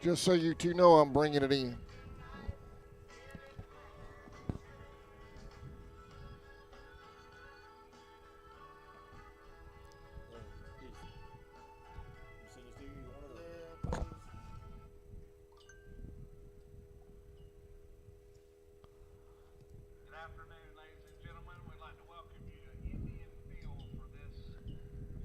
Just so you two know, I'm bringing it in. Afternoon, ladies and gentlemen. We'd like to welcome you to Indian Field for this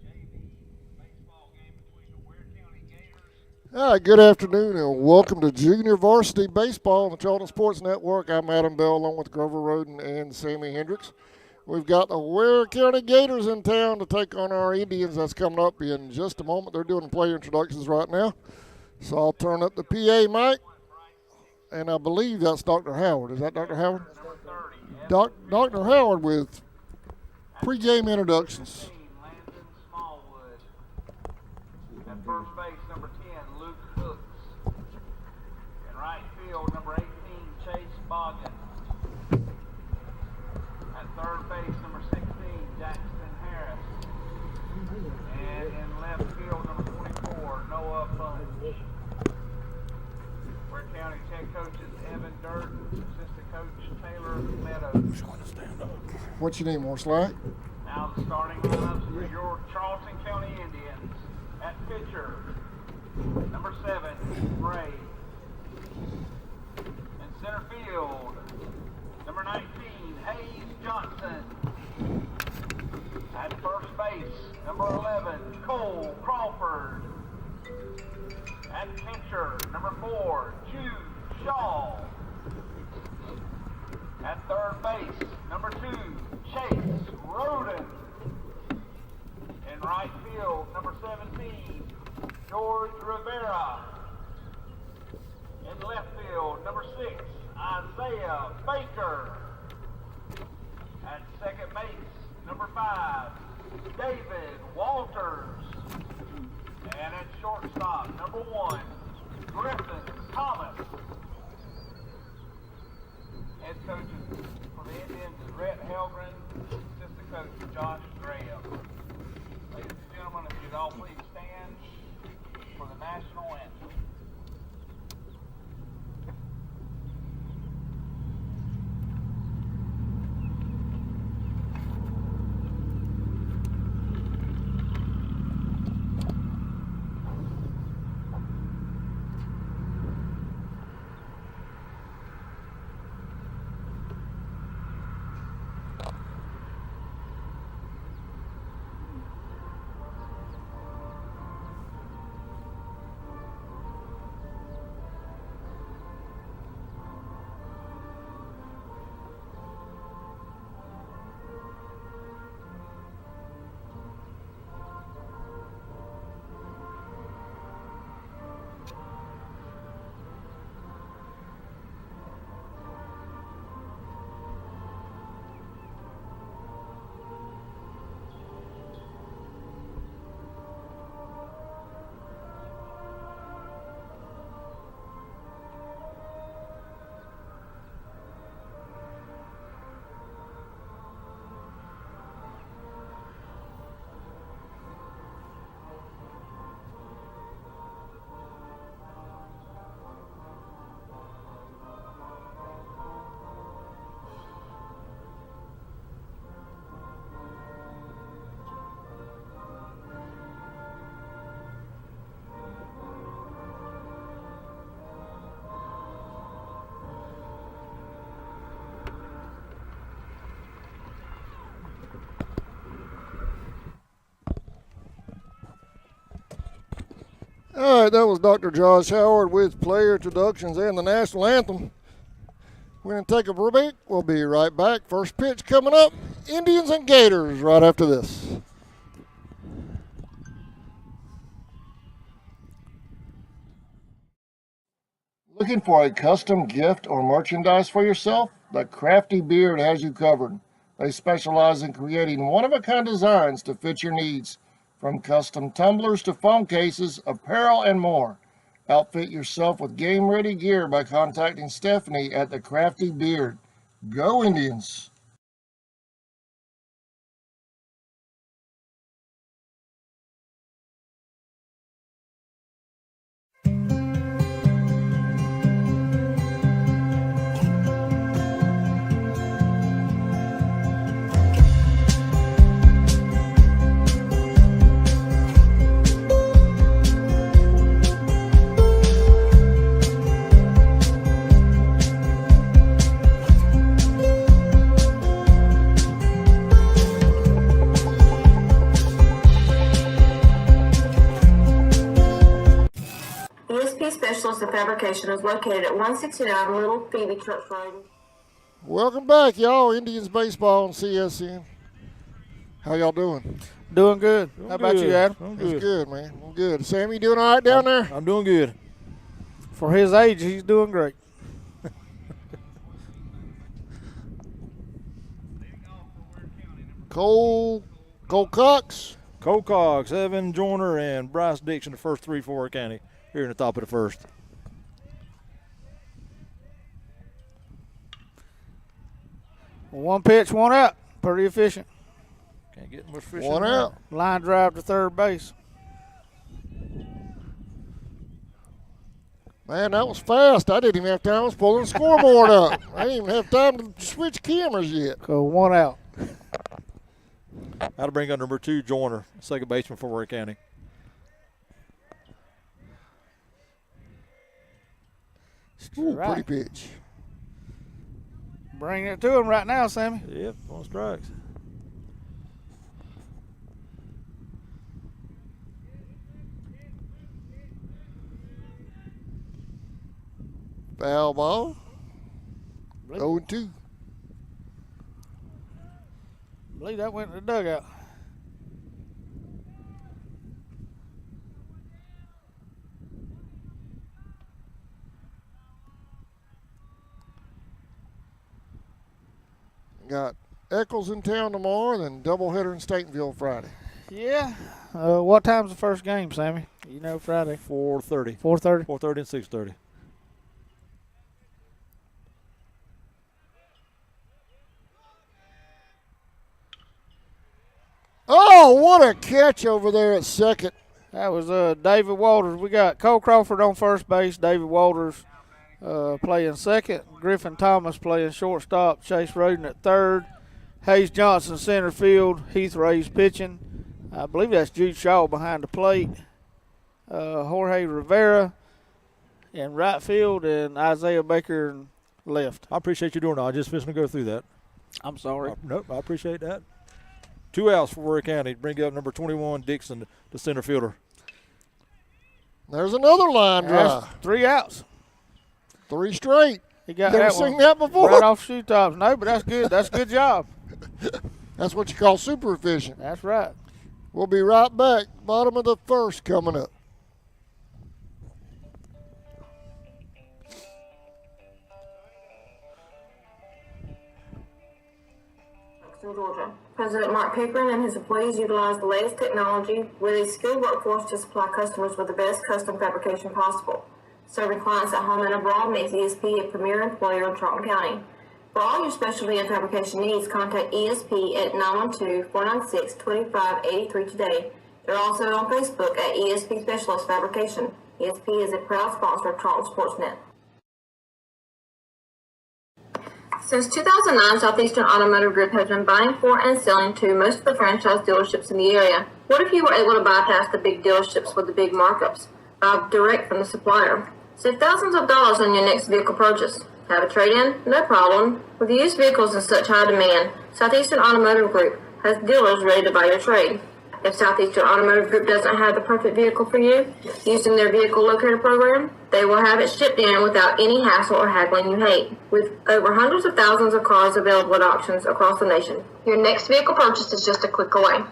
JV baseball game between the Ware County Gators. All right, good afternoon and welcome to Junior Varsity Baseball on the Charlton Sports Network. I'm Adam Bell along with Grover Roden and Sammy Hendricks. We've got the Ware County Gators in town to take on our Indians. That's coming up in just a moment. They're doing player introductions right now. So I'll turn up the PA mic, and I believe that's Dr. Howard. Is that Dr. Howard? Dr. Howard with pregame introductions. Landon Smallwood. At first base, number 10, Luke Hooks. In right field, number 18, Chase Boggin. At third base, number 16, Jackson Harris. And in left field, number 24, Noah Bunch. Ware County's head coach is Evan Durden, assistant coach Taylor Meadows. What's your name, Morslack? Now the starting lineups for your Charlton County Indians. At pitcher, number 7, Gray. In center field, number 19, Hayes Johnson. At first base, number 11, Cole Crawford. At pitcher, number 4, Jude Shaw. At third base, number 2, Chase Roden. In right field, number 17, George Rivera. In left field, number 6, Isaiah Baker. At second base, number 5, David Walters. And at shortstop, number 1, Griffin Thomas. Head coaches for the Indians is Rhett Helgren, assistant coach Josh Graham. Ladies and gentlemen, if you'd all please stand for the national anthem. All right, that was Dr. Josh Howard with player introductions and the national anthem. We're going to take a break. We'll be right back. First pitch coming up, Indians and Gators right after this. Looking for a custom gift or merchandise for yourself? The Crafty Beard has you covered. They specialize in creating one-of-a-kind designs to fit your needs, from custom tumblers to phone cases, apparel, and more. Outfit yourself with game-ready gear by contacting Stephanie at the Crafty Beard. Go Indians! Specialist in Fabrication is located at 169 Little Phoebe Church Road. Welcome back, y'all. Indians baseball on CSN. How y'all doing? Doing good. How about you, Adam? I'm It's good. good, man. I'm good. Sammy, doing all right down there? I'm doing good. For his age, he's doing great. Cole Cox. Cole Cox, Evan Joyner, and Bryce Dixon, the first three for Ware County here in the top of the first. One pitch, one out. Pretty efficient. Can't get much fish. One out. Line drive to third base. Man, that was fast. I didn't even have time. I was pulling the scoreboard up. I didn't even have time to switch cameras yet. So one out. That'll bring up number 2, Joyner, second baseman for Ware County. Ooh, Right. pretty pitch. Bring it to him right now, Sammy. Yep, on strikes. Foul ball. 0-2. I believe that went to the dugout. Got Eccles in town tomorrow, then doubleheader in Statenville Friday. Yeah. What time's the first game, Sammy? You know, Friday. 4:30. 4:30. 4:30 and 6:30. Oh, what a catch over there at second. That was David Walters. We got Cole Crawford on first base, David Walters playing second, Griffin Thomas playing shortstop, Chase Roden at third, Hayes Johnson center field, Heath Ray's pitching. I believe that's Jude Shaw behind the plate, Jorge Rivera in right field, and Isaiah Baker in left. I appreciate you doing that. I just fixing to go through that. I'm sorry. Nope, I appreciate that. 2 outs for Ware County. Bring up number 21, Dixon, the center fielder. There's another line That's drive. 3 outs. 3 straight. He got Never that seen one that before. right off shoe tops. No, but that's good. That's a good job. That's what you call super efficient. That's right. We'll be right back. Bottom of the first coming up. In Georgia. President Mark Pickering and his employees utilize the latest technology with a skilled workforce to supply customers with the best custom fabrication possible. Serving clients at home and abroad makes ESP a premier employer in Charlton County. For all your specialty and fabrication needs, contact ESP at 912-496-2583 today. They're also on Facebook at ESP Specialist Fabrication. ESP is a proud sponsor of Charlton Sportsnet. Since 2009, Southeastern Automotive Group has been buying for and selling to most of the franchise dealerships in the area. What if you were able to bypass the big dealerships with the big markups? Buy direct from the supplier. Save thousands of dollars on your next vehicle purchase. Have a trade-in? No problem. With used vehicles in such high demand, Southeastern Automotive Group has dealers ready to buy your trade. If Southeastern Automotive Group doesn't have the perfect vehicle for you, using their vehicle locator program, they will have it shipped in without any hassle or haggling you hate. With over hundreds of thousands of cars available at auctions across the nation, your next vehicle purchase is just a click away.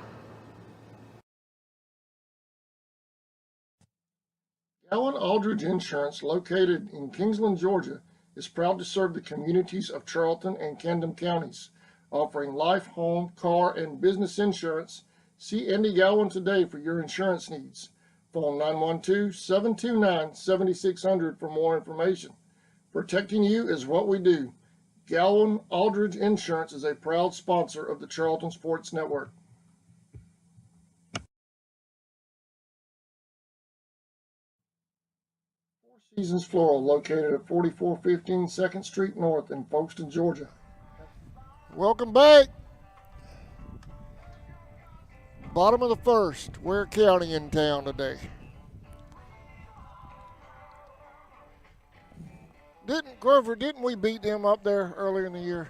Allen Aldridge Insurance, located in Kingsland, Georgia, is proud to serve the communities of Charlton and Camden counties, offering life, home, car, and business insurance. See Andy Gowan today for your insurance needs. Phone 912-729-7600 for more information. Protecting you is what we do. Gowan Aldridge Insurance is a proud sponsor of the Charlton Sports Network. Four Seasons Floral, located at 4415 2nd Street North in Folkestone, Georgia. Welcome back. Bottom of the first, Ware County in town today. Didn't we beat them up there earlier in the year?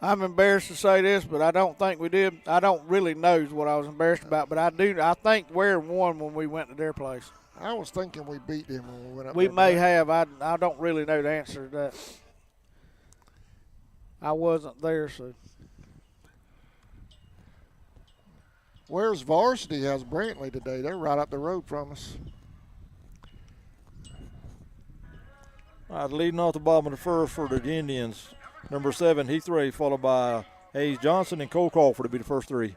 I'm embarrassed to say this, but I don't think we did. I don't really know what I was embarrassed about, but I do. I think Ware won when we went to their place. I was thinking we beat them when we went up We there. may have. I don't really know the answer to that. I wasn't there, so. Where's varsity has Brantley today? They're right up the road from us. All right, leading off the bottom of the first for the Indians, number 7, Heath Ray, followed by Hayes Johnson and Cole Crawford to be the first 3.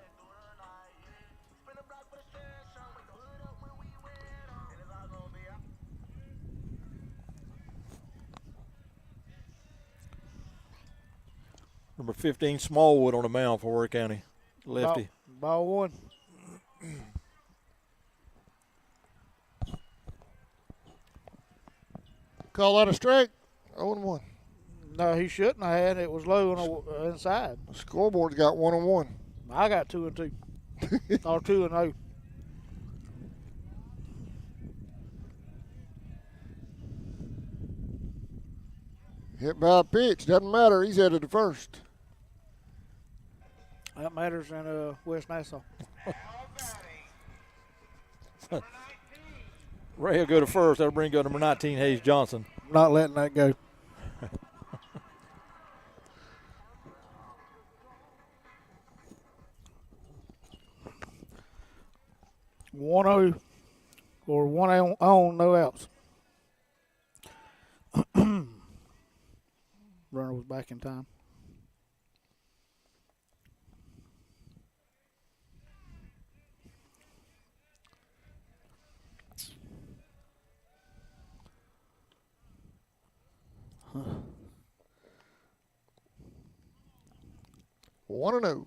Number 15, Smallwood on the mound for Ware County, lefty. Ball one. Call that a strike. 0-1. No, he shouldn't have had. It was low on the inside. The scoreboard's got 1-1. I got 2-2. Or 2-0. Hit by a pitch. Doesn't matter. He's headed to first. That matters in West Nassau. Ray will go to first. That'll bring up number 19, Hayes Johnson. I'm not letting that go. One zero or 1 on, no outs. Runner was back in time. Huh. 1-0.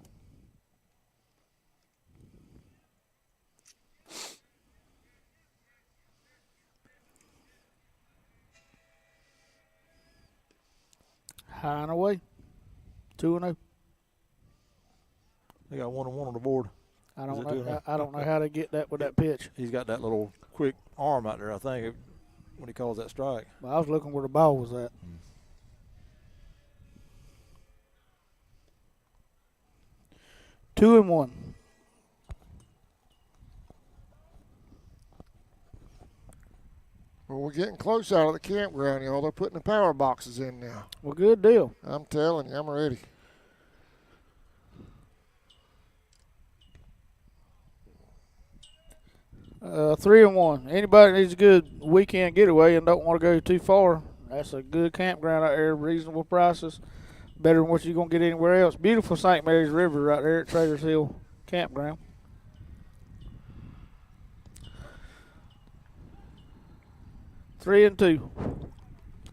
High and away. 2-0. They got 1-1 on the board. I don't Is it know. 2-0? I don't know how to get that with that pitch. He's got that little quick arm out there, I think, when he calls that strike. Well, I was looking where the ball was at. 2-1. Well, we're getting close out of the campground, y'all. They're putting the power boxes in now. Well, good deal. I'm telling you, I'm ready. Uh, 3-1. Anybody needs a good weekend getaway and don't want to go too far, that's a good campground out there, reasonable prices, better than what you're going to get anywhere else. Beautiful St. Mary's River right there at Traders Hill Campground. Three and 2.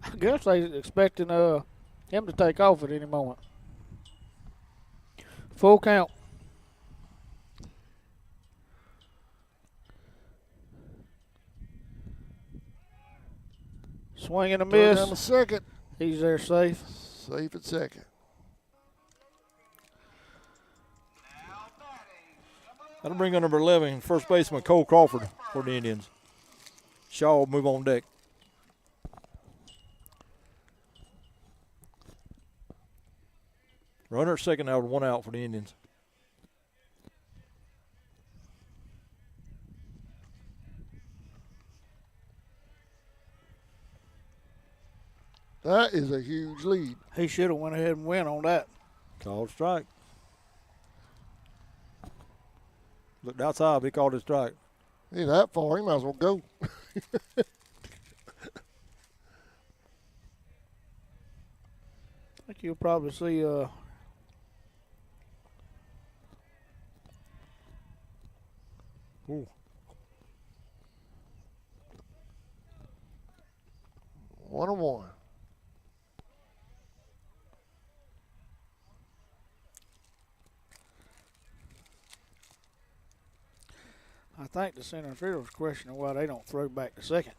I guess they expecting him to take off at any moment. Full count. Swing and a Throw miss. down the second. He's there safe. Safe at second. That'll bring on number 11, first baseman Cole Crawford for the Indians. Shaw will move on deck. Runner at second now with 1 out for the Indians. That is a huge lead. He should have went ahead and went on that. Called strike. Looked outside, but he called it strike. He's that far, he might as well go. I think you'll probably see Ooh. 1-1. I think the center fielder was questioning why they don't throw back to second.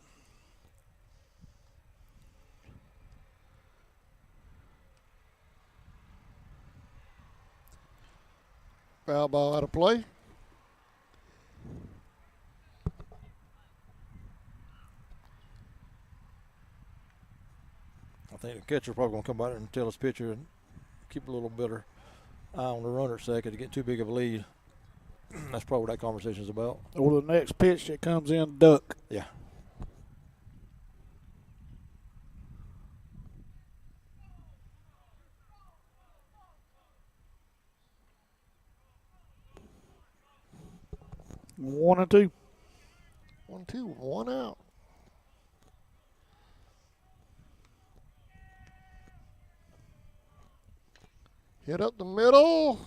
Foul ball out of play. I think the catcher probably going to come out and tell his pitcher keep a little better eye on the runner at second to get too big of a lead. That's probably what that conversation is about. Or the next pitch that comes in, duck. Yeah. One and two. 1-2, one out. Hit up the middle.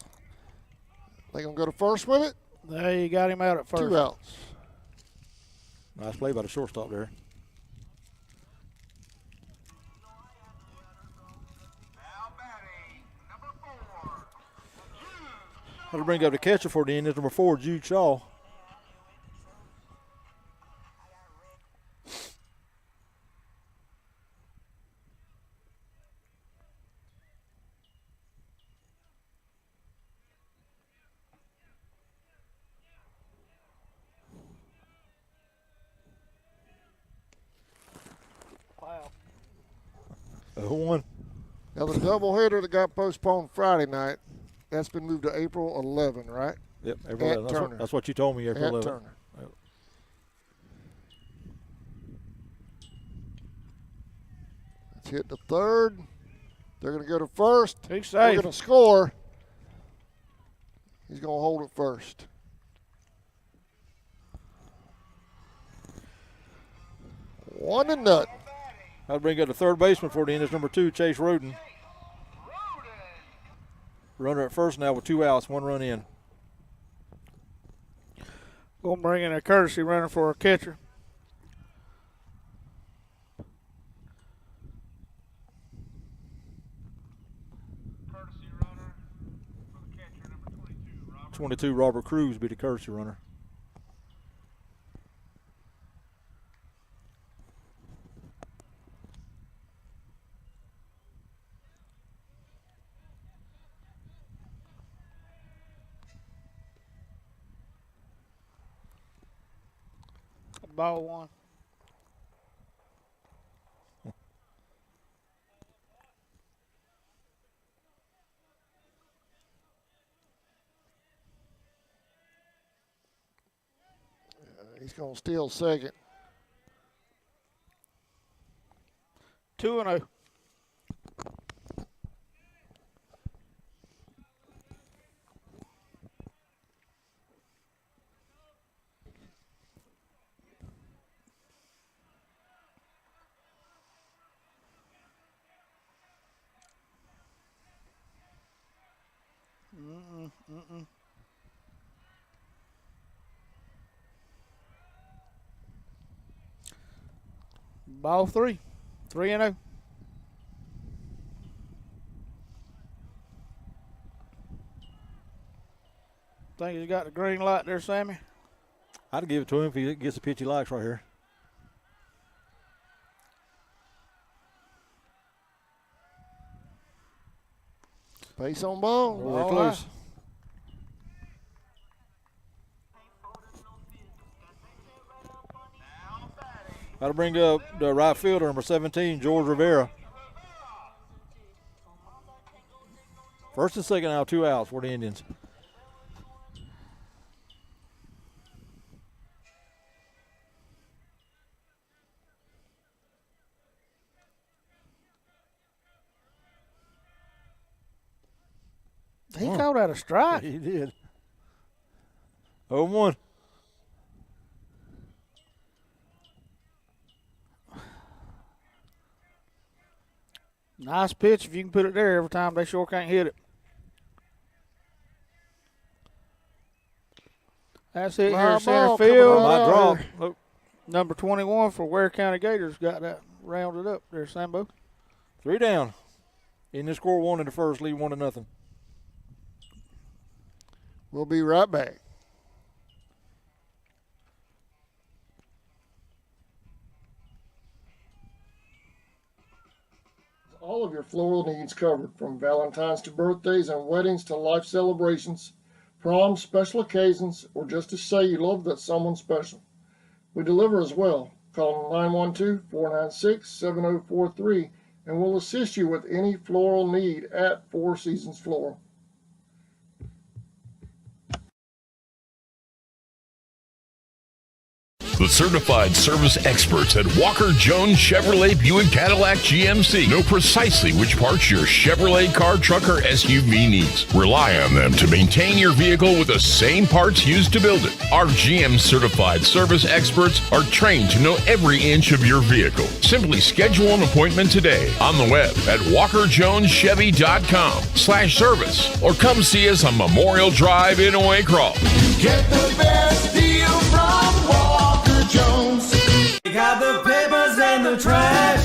They gonna go to first with it. There you got him out at first. 2 outs. Nice play by the shortstop there. That'll bring up the catcher for the Indians, number 4, Jude Shaw. Wow. 0-1. Now the doubleheader that got postponed Friday night, that's been moved to April 11, right? Yep, At Turner. that's what you told me, April At 11. Turner. Yep. Let's hit the third. They're going to go to first. He's They're safe. going to score. He's going to hold it first. One and nothing. That'll bring up the third baseman for the Indians, number 2, Chase Roden. Runner at first now with 2 outs, 1 run in. Gonna bring in a courtesy runner for a catcher. Courtesy runner for the catcher, number 22, Robert. 22, Robert Cruz, be the courtesy runner. Ball one. He's going to steal second. 2-0. Ball 3. 3-0. Think he's got the green light there, Sammy. I'd give it to him if he gets the pitch he likes right here. Base on ball. We're All close. right. That'll bring up the right fielder, number 17, George Rivera. First and second now, 2 outs for the Indians. He called out a strike. He did. 0-1. Nice pitch if you can put it there every time. They sure can't hit it. That's it here Fly in center ball coming field. right Might out drop. here. Look, Number 21 for Ware County Gators got that rounded up there, Sambo. 3 down. Indians score 1 in the first, lead 1-0. We'll be right back. All of your floral needs covered, from Valentine's to birthdays and weddings to life celebrations, proms, special occasions, or just to say you love that someone special. We deliver as well. Call 912-496-7043 and will assist you with any floral need at Four Seasons Floral. The certified service experts at Walker Jones Chevrolet Buick Cadillac GMC know precisely which parts your Chevrolet car, truck, or SUV needs. Rely on them to maintain your vehicle with the same parts used to build it. Our GM certified service experts are trained to know every inch of your vehicle. Simply schedule an appointment today on the web at walkerjoneschevy.com/service or come see us on Memorial Drive in Waycross. Get the best deal from Walker Jones. They got the papers and the trash.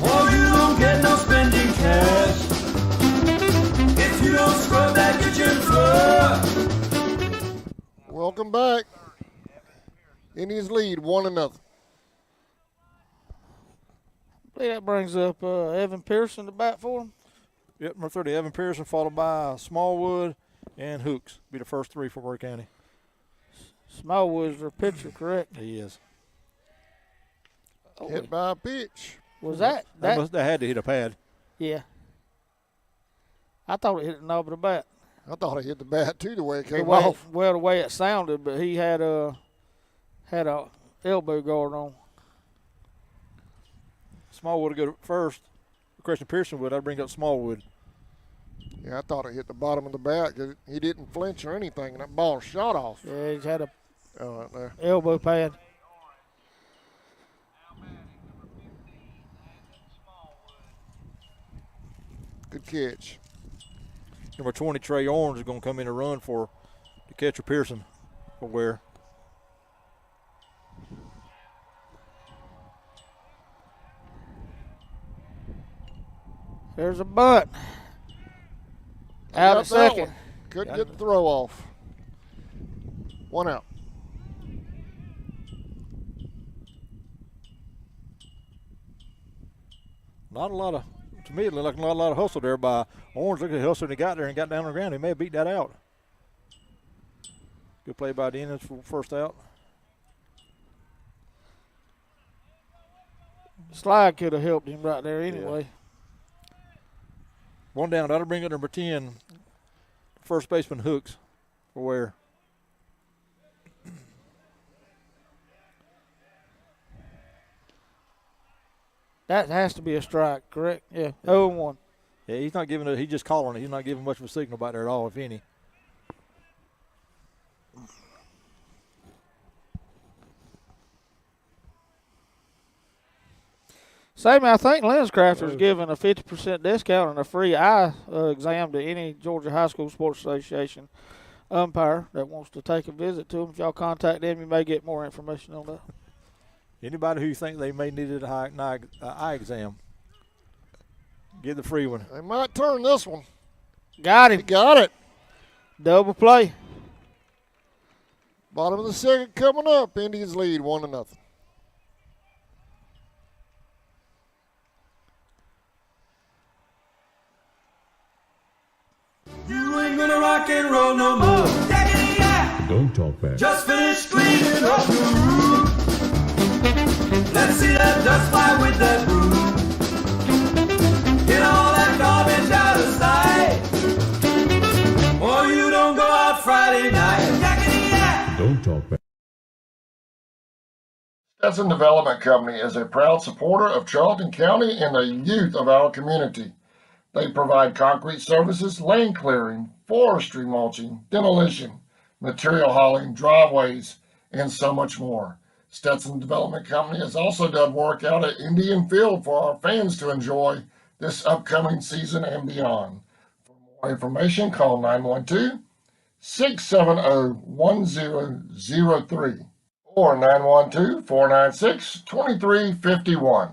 Or you don't get no spending cash. If you don't scrub that kitchen floor. Welcome back. Indians lead 1-0. I believe that brings up Evan Pearson to bat for him. Yep, number 30, Evan Pearson, followed by Smallwood and Hooks. Be the first three for Ware County. Smallwood's their pitcher, correct? He is. Hit by a pitch. Was that? They had to hit a pad. Yeah. I thought it hit the knob of the bat. I thought it hit the bat too the way it came off. Well, the way it sounded, but he had a elbow guard on. Smallwood would go first. Christian Pearson would. I'd bring up Smallwood. Yeah, I thought it hit the bottom of the bat because he didn't flinch or anything, and that ball shot off. Yeah, he had a Right there. elbow pad. Good catch. Number 20, Trey Orange, is going to come in and run for the catcher Pearson for Ware. There's a bunt. Out Got at second. one. Couldn't get the throw off. 1 out. Not a lot of, to me, it looked like not a lot of hustle there by Orange. Look at the hustle he got there and got down on the ground. He may have beat that out. Good play by the Indians for first out. Slide could have helped him right there anyway. One down. That'll bring up number 10, first baseman Hooks for Ware. That has to be a strike, correct? Yeah. 0-1. Yeah, he's not giving it. He's just calling it. He's not giving much of a signal back there at all, if any. Sammy, I think LensCrafters giving a 50% discount and a free eye exam to any Georgia High School Sports Association umpire that wants to take a visit to them. If y'all contact them, you may get more information on that. Anybody who you think they may need an eye exam, get the free one. They might turn this one. Got him. He got it. Double play. Bottom of the second coming up. Indians lead 1-0. You ain't gonna rock and roll no more. Don't talk back. Just finish cleaning up the room. Let's see that dust fly with that broom. Get all that garbage out of sight. Or you don't go out Friday night. Don't talk back. Stetson Development Company is a proud supporter of Charlton County and the youth of our community. They provide concrete services, lane clearing, forestry mulching, demolition, material hauling, driveways, and so much more. Stetson Development Company has also done work out at Indian Field for our fans to enjoy this upcoming season and beyond. For more information, call 912-670-1003 or 912-496-2351.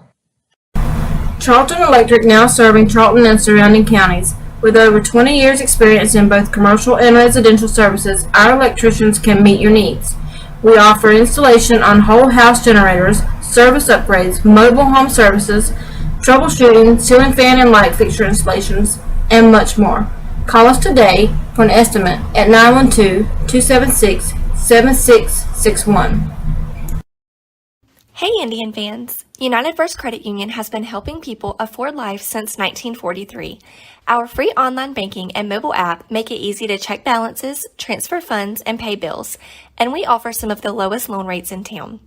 Charlton Electric now serving Charlton and surrounding counties. With over 20 years experience in both commercial and residential services, our electricians can meet your needs. We offer installation on whole house generators, service upgrades, mobile home services, troubleshooting, ceiling fan and light fixture installations, and much more. Call us today for an estimate at 912-276-7661. Hey Indian fans! United First Credit Union has been helping people afford life since 1943. Our free online banking and mobile app make it easy to check balances, transfer funds, and pay bills, and we offer some of the lowest loan rates in town.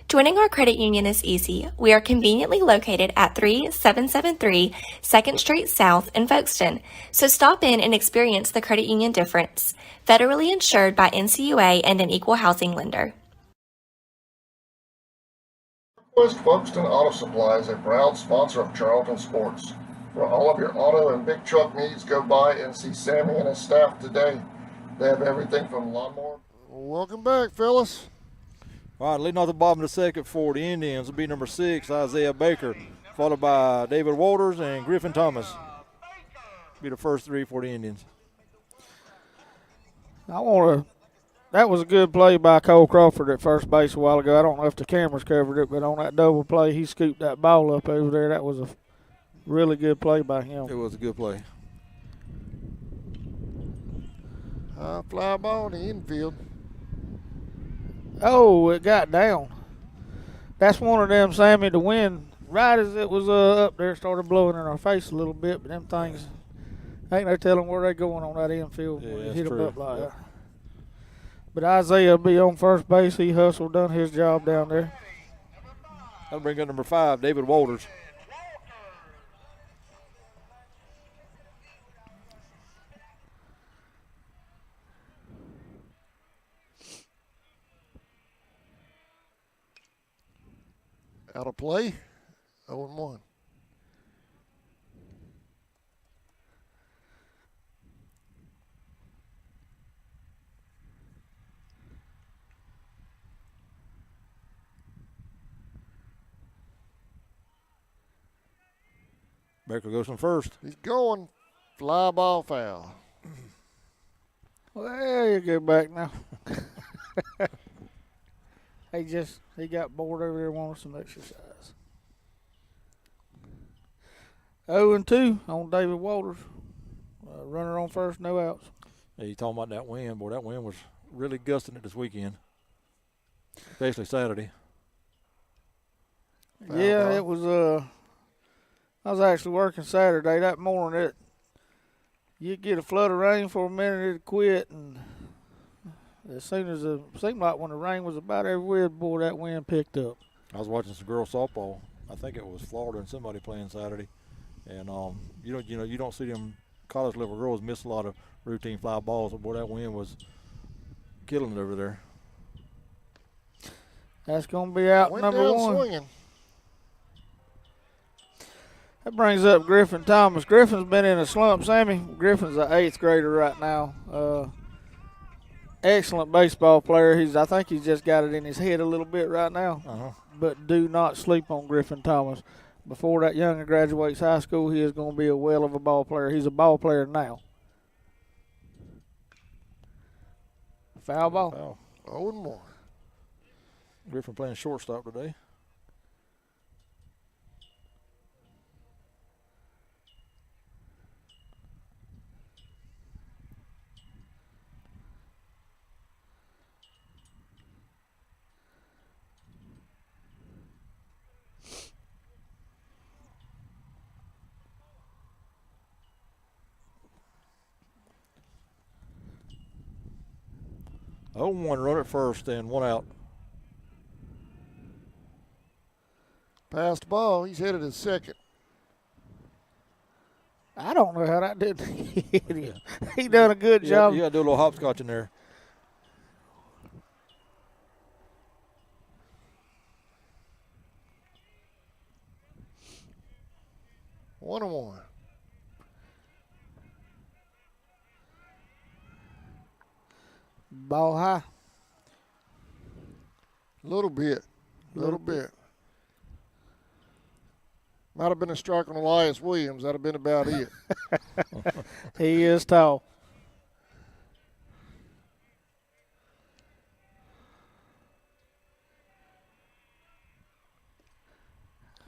Joining our credit union is easy. We are conveniently located at 3773 2nd Street South in Folkestone, so stop in and experience the credit union difference. Federally insured by NCUA and an equal housing lender. West Folkestone Auto Supply is a proud sponsor of Charlton Sports. For all of your auto and big truck needs, go by and see Sammy and his staff today. They have everything from lawnmower. Welcome back, fellas. All right, leading off the bottom of the second for the Indians will be number 6, Isaiah Baker, followed by David Walters and Griffin Thomas. Be the first 3 for the Indians. That was a good play by Cole Crawford at first base a while ago. I don't know if the cameras covered it, but on that double play, he scooped that ball up over there. That was a really good play by him. It was a good play. High fly ball in the infield. Oh, it got down. That's one of them, Sammy, the wind, right as it was up there, started blowing in our face a little bit, but them things, ain't no telling where they going on that infield when you hit them up like that. But Isaiah will be on first base. He hustled, done his job down there. That'll bring up number 5, David Walters. Out of play, 0-1. Baker goes from first. He's going. Fly ball foul. Well, you go back now. He got bored over there, wanted some exercise. 0-2 on David Walters. Runner on first, no outs. Yeah, you talking about that wind. Boy, that wind was really gusting it this weekend, especially Saturday. Yeah, it was. I was actually working Saturday. That morning, you'd get a flood of rain for a minute, it'd quit, and as soon as it seemed like when the rain was about everywhere, boy, that wind picked up. I was watching some girls softball. I think it was Florida and somebody playing Saturday, and you don't see them college level girls miss a lot of routine fly balls. But boy, that wind was killing it over there. That's gonna be out Went number down 1. swinging. That brings up Griffin Thomas. Griffin's been in a slump, Sammy. Griffin's an 8th grader right now. Excellent baseball player. I think he's just got it in his head a little bit right now. But do not sleep on Griffin Thomas. Before that youngin graduates high school, he is going to be a whale of a ball player. He's a ball player now. Foul ball. Foul. 0-1. Griffin playing shortstop today. One run at first and 1 out. Passed ball. He's headed at second. I don't know how that did. He done a good job. You got to do a little hopscotch in there. One and one. Ball high. Little bit. Might have been a strike on Elias Williams. That'd have been about it. He is tall.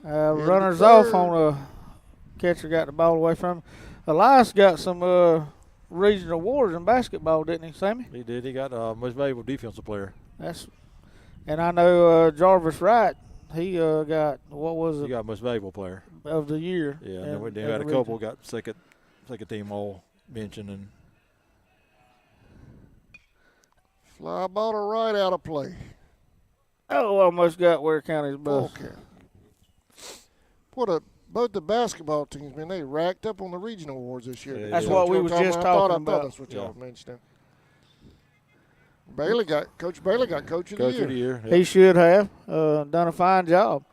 Runners off on a catcher got the ball away from him. Elias got some regional awards in basketball, didn't he, Sammy? He did. He got most valuable defensive player. And I know Jarvis Wright He got, what was He it, got most valuable player. of the year. Yeah, in- and then we in had a the couple region. got second team all mentioned, and Fly ball to right out of play. Oh, almost got Ware County's bus. Okay. Both the basketball teams, man, they racked up on the regional awards this year. Yeah, That's yeah. what we was just I talking thought about. that's what y'all Yeah. mentioned. Coach Bailey got Coach of the coach Year. of the year. He should have done a fine job.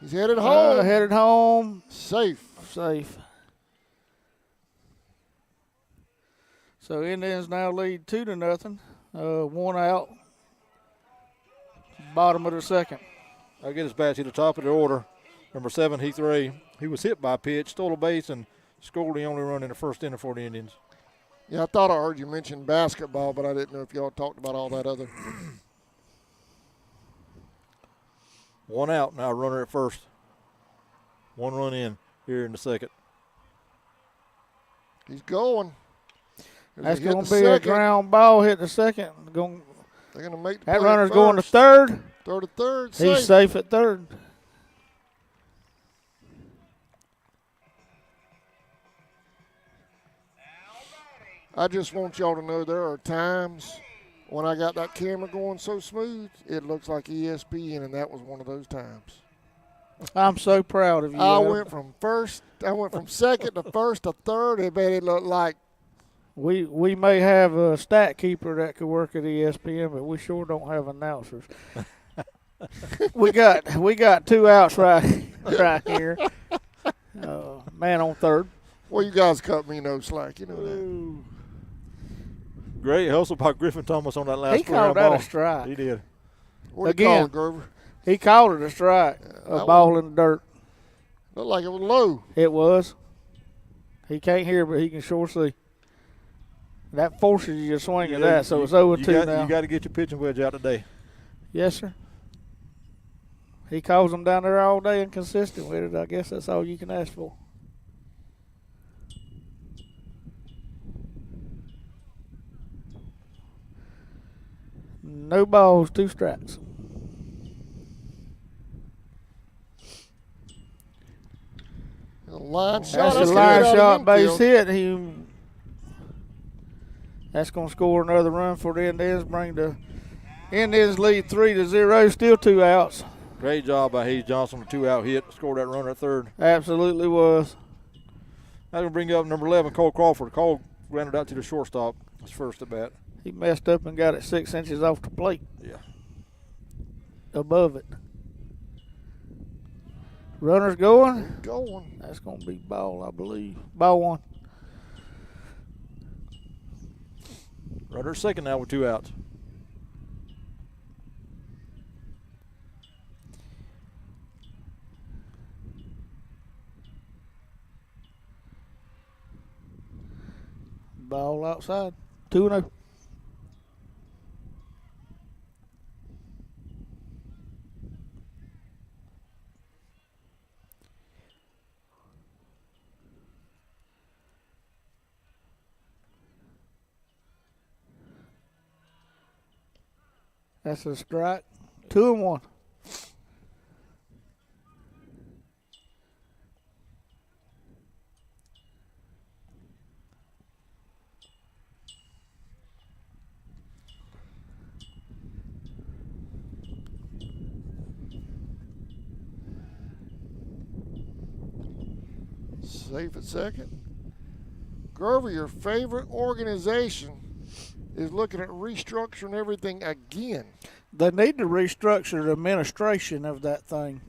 He's headed home. Headed home Safe. safe. So Indians now lead 2-0. One out. Bottom of the second. I'll get his bat to the top of the order. Number 7, Heath Ray. He was hit by a pitch, stole a base, and scored the only run in the first inning for the Indians. Yeah, I thought I heard you mention basketball, but I didn't know if y'all talked about all that other. One out, now runner at first. One run in here in the second. He's going. That's going to be a ground ball hit the second. They're going to make the That play runner's at going to first. third. Throw to third. He's safe at third. I just want y'all to know there are times when I got that camera going so smooth, it looks like ESPN, and that was one of those times. I'm so proud of you. I Adam. went from second to first to third, and man, it looked like We may have a stat keeper that could work at ESPN, but we sure don't have announcers. we got 2 outs right here. Man on third. well, you guys cut me no slack, you know that. Great hustle by Griffin Thomas on that last He called that ball. a strike. He did. What do you call Again. it, Grover? He called it a strike, a that ball in the dirt. Looked like it was low. It was. He can't hear, but he can sure see. That forces you to swing at that, so it's 0-2 now. You got to get your pitching wedge out today. Yes, sir. He calls them down there all day and consistent with it. I guess that's all you can ask for. No balls, 2 strikes. A line shot. That's a That's line good out shot of base infield. hit. That's going to score another run for the Indians. Bring the Indians lead 3-0. Still 2 outs. Great job by Hayes Johnson, a 2-out hit. Scored that runner at third. Absolutely was. That's going to bring up number 11, Cole Crawford. Cole grounded out to the shortstop. His first at bat. He messed up and got it 6 inches off the plate. Yeah. Above it. Runners going. Going. That's going to be ball, I believe. Ball 1. Runner at second now with 2 outs. Ball outside. 2-0. That's a strike. 2-1. Safe at second. Grover, your favorite organization is looking at restructuring everything again. They need to restructure the administration of that thing.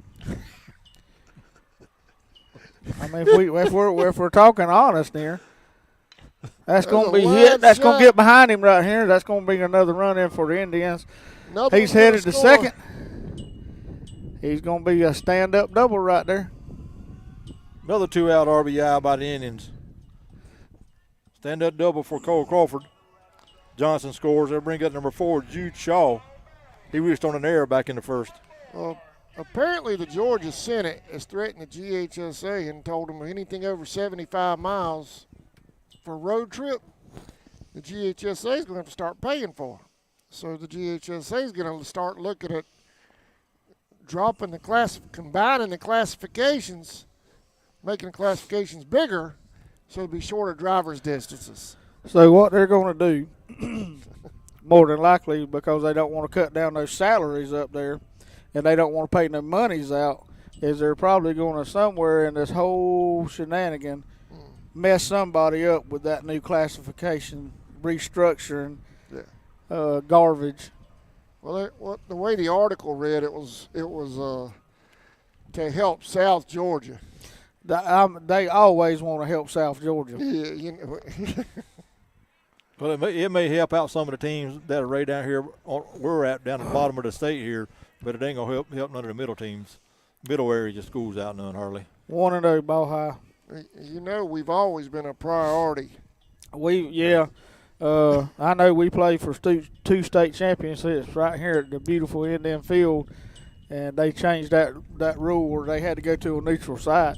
I mean, if we're talking honest here, that's going to be line hit. That's going shot. to get behind him right here. That's going to be another run in for the Indians. Another He's one's gonna headed to score. second. He's going to be a stand-up double right there. Another 2-out RBI by the Indians. Stand-up double for Cole Crawford. Johnson scores. They'll bring up number 4, Jude Shaw. He reached on an error back in the first. Well, apparently the Georgia Senate has threatened the GHSA and told them anything over 75 miles for a road trip, the GHSA is going to have to start paying for. So the GHSA is going to start looking at combining the classifications, making the classifications bigger, so it'll be shorter driver's distances. So what they're going to do, more than likely, because they don't want to cut down those salaries up there, and they don't want to pay no monies out, is they're probably going to somewhere in this whole shenanigan mess somebody up with that new classification restructuring garbage. Well, the way the article read, it was to help South Georgia. They always want to help South Georgia. Yeah, you know. Well, it may help out some of the teams that are right down here. We're at down at the bottom of the state here, but it ain't gonna help none of the middle teams, middle area schools out none hardly. 1-0 ball high. You know, we've always been a priority. I know we play for two state championships right here at the beautiful Indian Field, and they changed that rule where they had to go to a neutral site,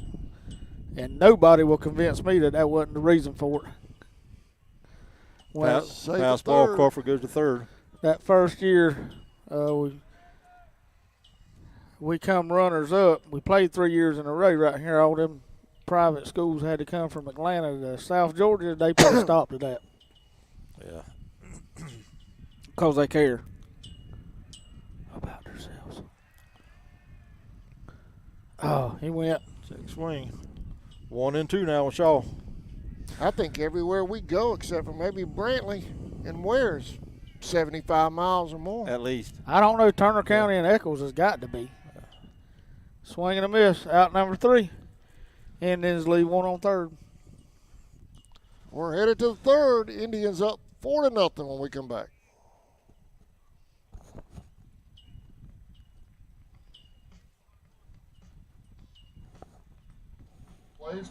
and nobody will convince me that wasn't the reason for it. Pass ball, Crawford goes to third. That first year, we come runners up. We played 3 years in a row right here. All them private schools had to come from Atlanta to South Georgia. They put a stop to that. Yeah. Because they care about themselves. Oh, he went. Second swing. 1-2 now with Shaw. I think everywhere we go, except for maybe Brantley and Ware's 75 miles or more. At least. I don't know. Turner County and Eccles has got to be. Swing and a miss. Out number 3. Indians leave one on third. We're headed to the third. Indians up 4-0 when we come back.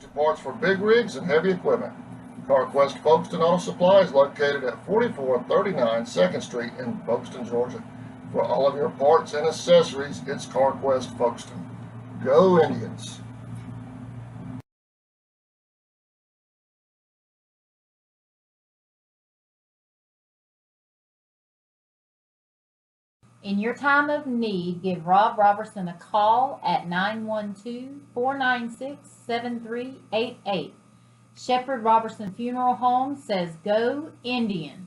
To parts for big rigs and heavy equipment. CarQuest Folkestone Auto Supply is located at 4439 2nd Street in Folkestone, Georgia. For all of your parts and accessories, it's CarQuest Folkestone. Go Indians! In your time of need, give Rob Robertson a call at 912-496-7388. Shepherd Robertson Funeral Home says go Indians.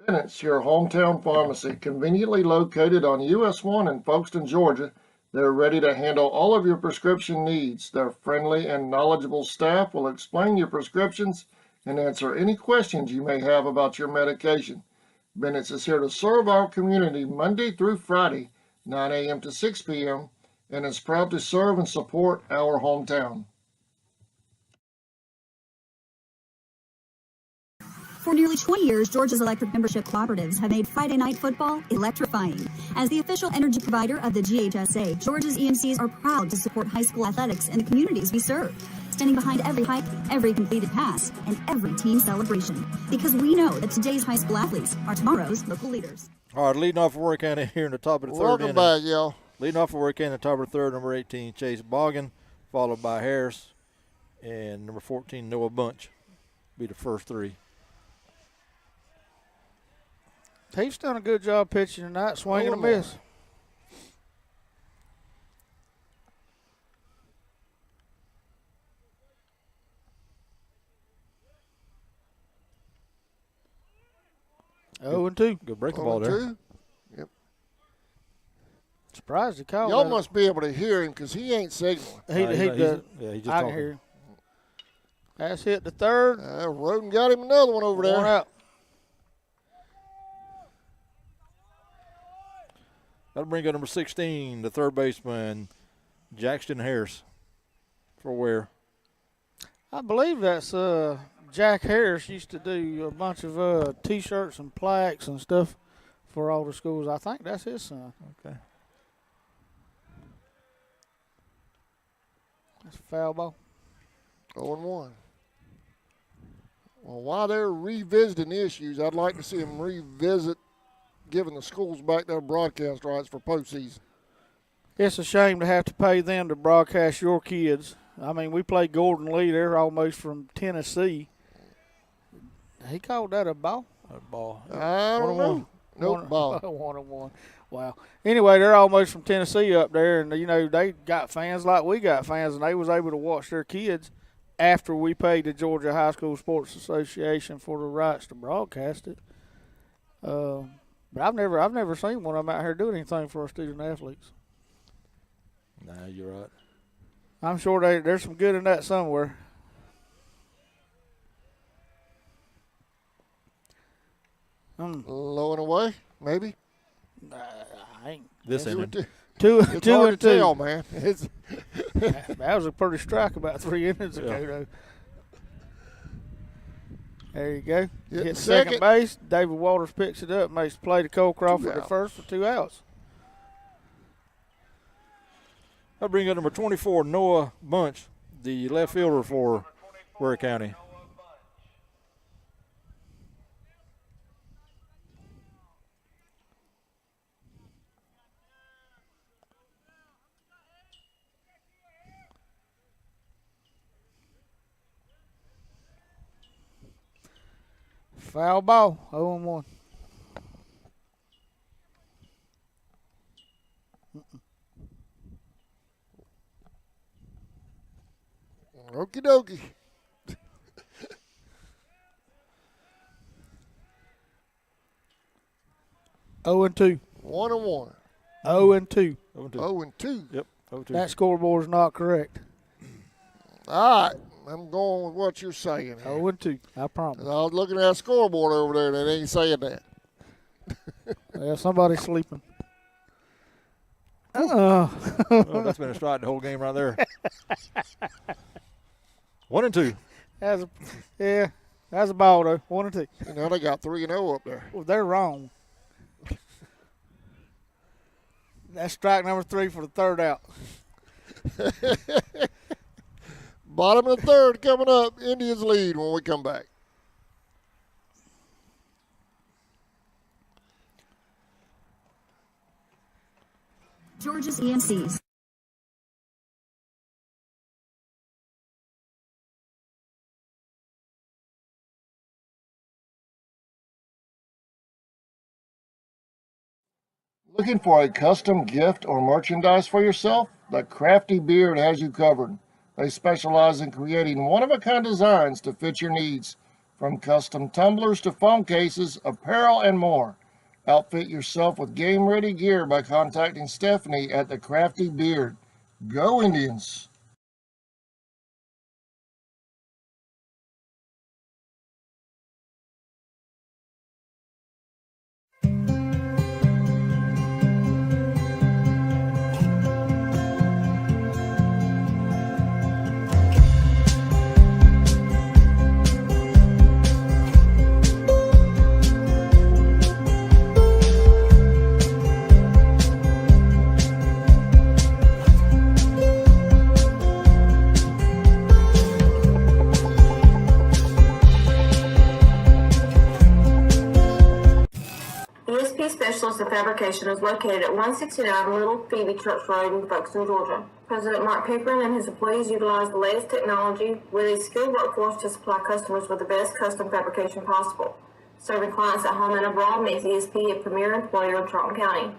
Bennett's, your hometown pharmacy, conveniently located on US 1 in Folkestone, Georgia. They're ready to handle all of your prescription needs. Their friendly and knowledgeable staff will explain your prescriptions and answer any questions you may have about your medication. Bennett's is here to serve our community Monday through Friday, 9 a.m. to 6 p.m., and is proud to serve and support our hometown. For nearly 20 years, Georgia's electric membership cooperatives have made Friday night football electrifying. As the official energy provider of the GHSA, Georgia's EMCs are proud to support high school athletics in the communities we serve, standing behind every hike, every completed pass, and every team celebration. Because we know that today's high school athletes are tomorrow's local leaders. All right, leading off for Ware County here in the top of the third Welcome inning. back, y'all. Leading off for Ware County in the top of the third, number 18, Chase Boggin, followed by Harris, and number 14, Noah Bunch, be the first three. He's done a good job pitching tonight, swinging a miss. Oh, and 2. Good breaking ball there. Yep. Surprised he called. Y'all must be able to hear him because he ain't signaling. He does. Yeah, he just I talking. can hear him. That's hit the third. Roden got him another one over there. One out. That'll bring up number 16, the third baseman, Jackson Harris for Ware. I believe that's Jack Harris used to do a bunch of T-shirts and plaques and stuff for all the schools. I think that's his son. Okay. That's a foul ball. 0-1. Well, while they're revisiting issues, I'd like to see them revisit giving the schools back their broadcast rights for postseason. It's a shame to have to pay them to broadcast your kids. I mean, we played Gordon Lee. They're almost from Tennessee. He called that a ball? A ball. I don't know. Nope, ball. 1-1. Wow. Anyway, they're almost from Tennessee up there, and, you know, they got fans like we got fans, and they was able to watch their kids after we paid the Georgia High School Sports Association for the rights to broadcast it. But I've never seen one of them out here doing anything for our student athletes. Nah, you're right. I'm sure there's some good in that somewhere. Low and away, maybe. I ain't. This inning. Two It's and hard to two. tell, man. It's That was a pretty strike about 3 innings ago, Yeah. though. There you go. Hit Hit the second second. base. David Walters picks it up, makes the play to Cole Crawford Two at first for 2 outs. I bring up number 24, Noah Bunch, the left fielder for Ware County. Foul ball, 0-1. okie dokie. Oh and 2. 1-1. 0 and 2. 0-2. Yep. 0-2. That scoreboard is not correct. All right. I'm going with what you're saying here. 0 and 2. I promise. I was looking at that scoreboard over there, and it ain't saying that. Yeah, somebody's sleeping. Oh, that's been a strike the whole game right there. 1-2. That's a ball though. 1 and 2. You know, they got 3-0 up there. Well, they're wrong. That's strike number 3 for the 3rd out. Bottom of the 3rd coming up. Indians lead when we come back. Georgia's EMCs. Looking for a custom gift or merchandise for yourself? The Crafty Beard has you covered. They specialize in creating one-of-a-kind designs to fit your needs, from custom tumblers to phone cases, apparel, and more. Outfit yourself with game-ready gear by contacting Stephanie at the Crafty Beard. Go Indians! ESP Specialist of Fabrication is located at 169 Little Phoebe Church Road in Folkestone, Georgia. President Mark Pickering and his employees utilize the latest technology with a skilled workforce to supply customers with the best custom fabrication possible. Serving clients at home and abroad makes ESP a premier employer in Charlton County.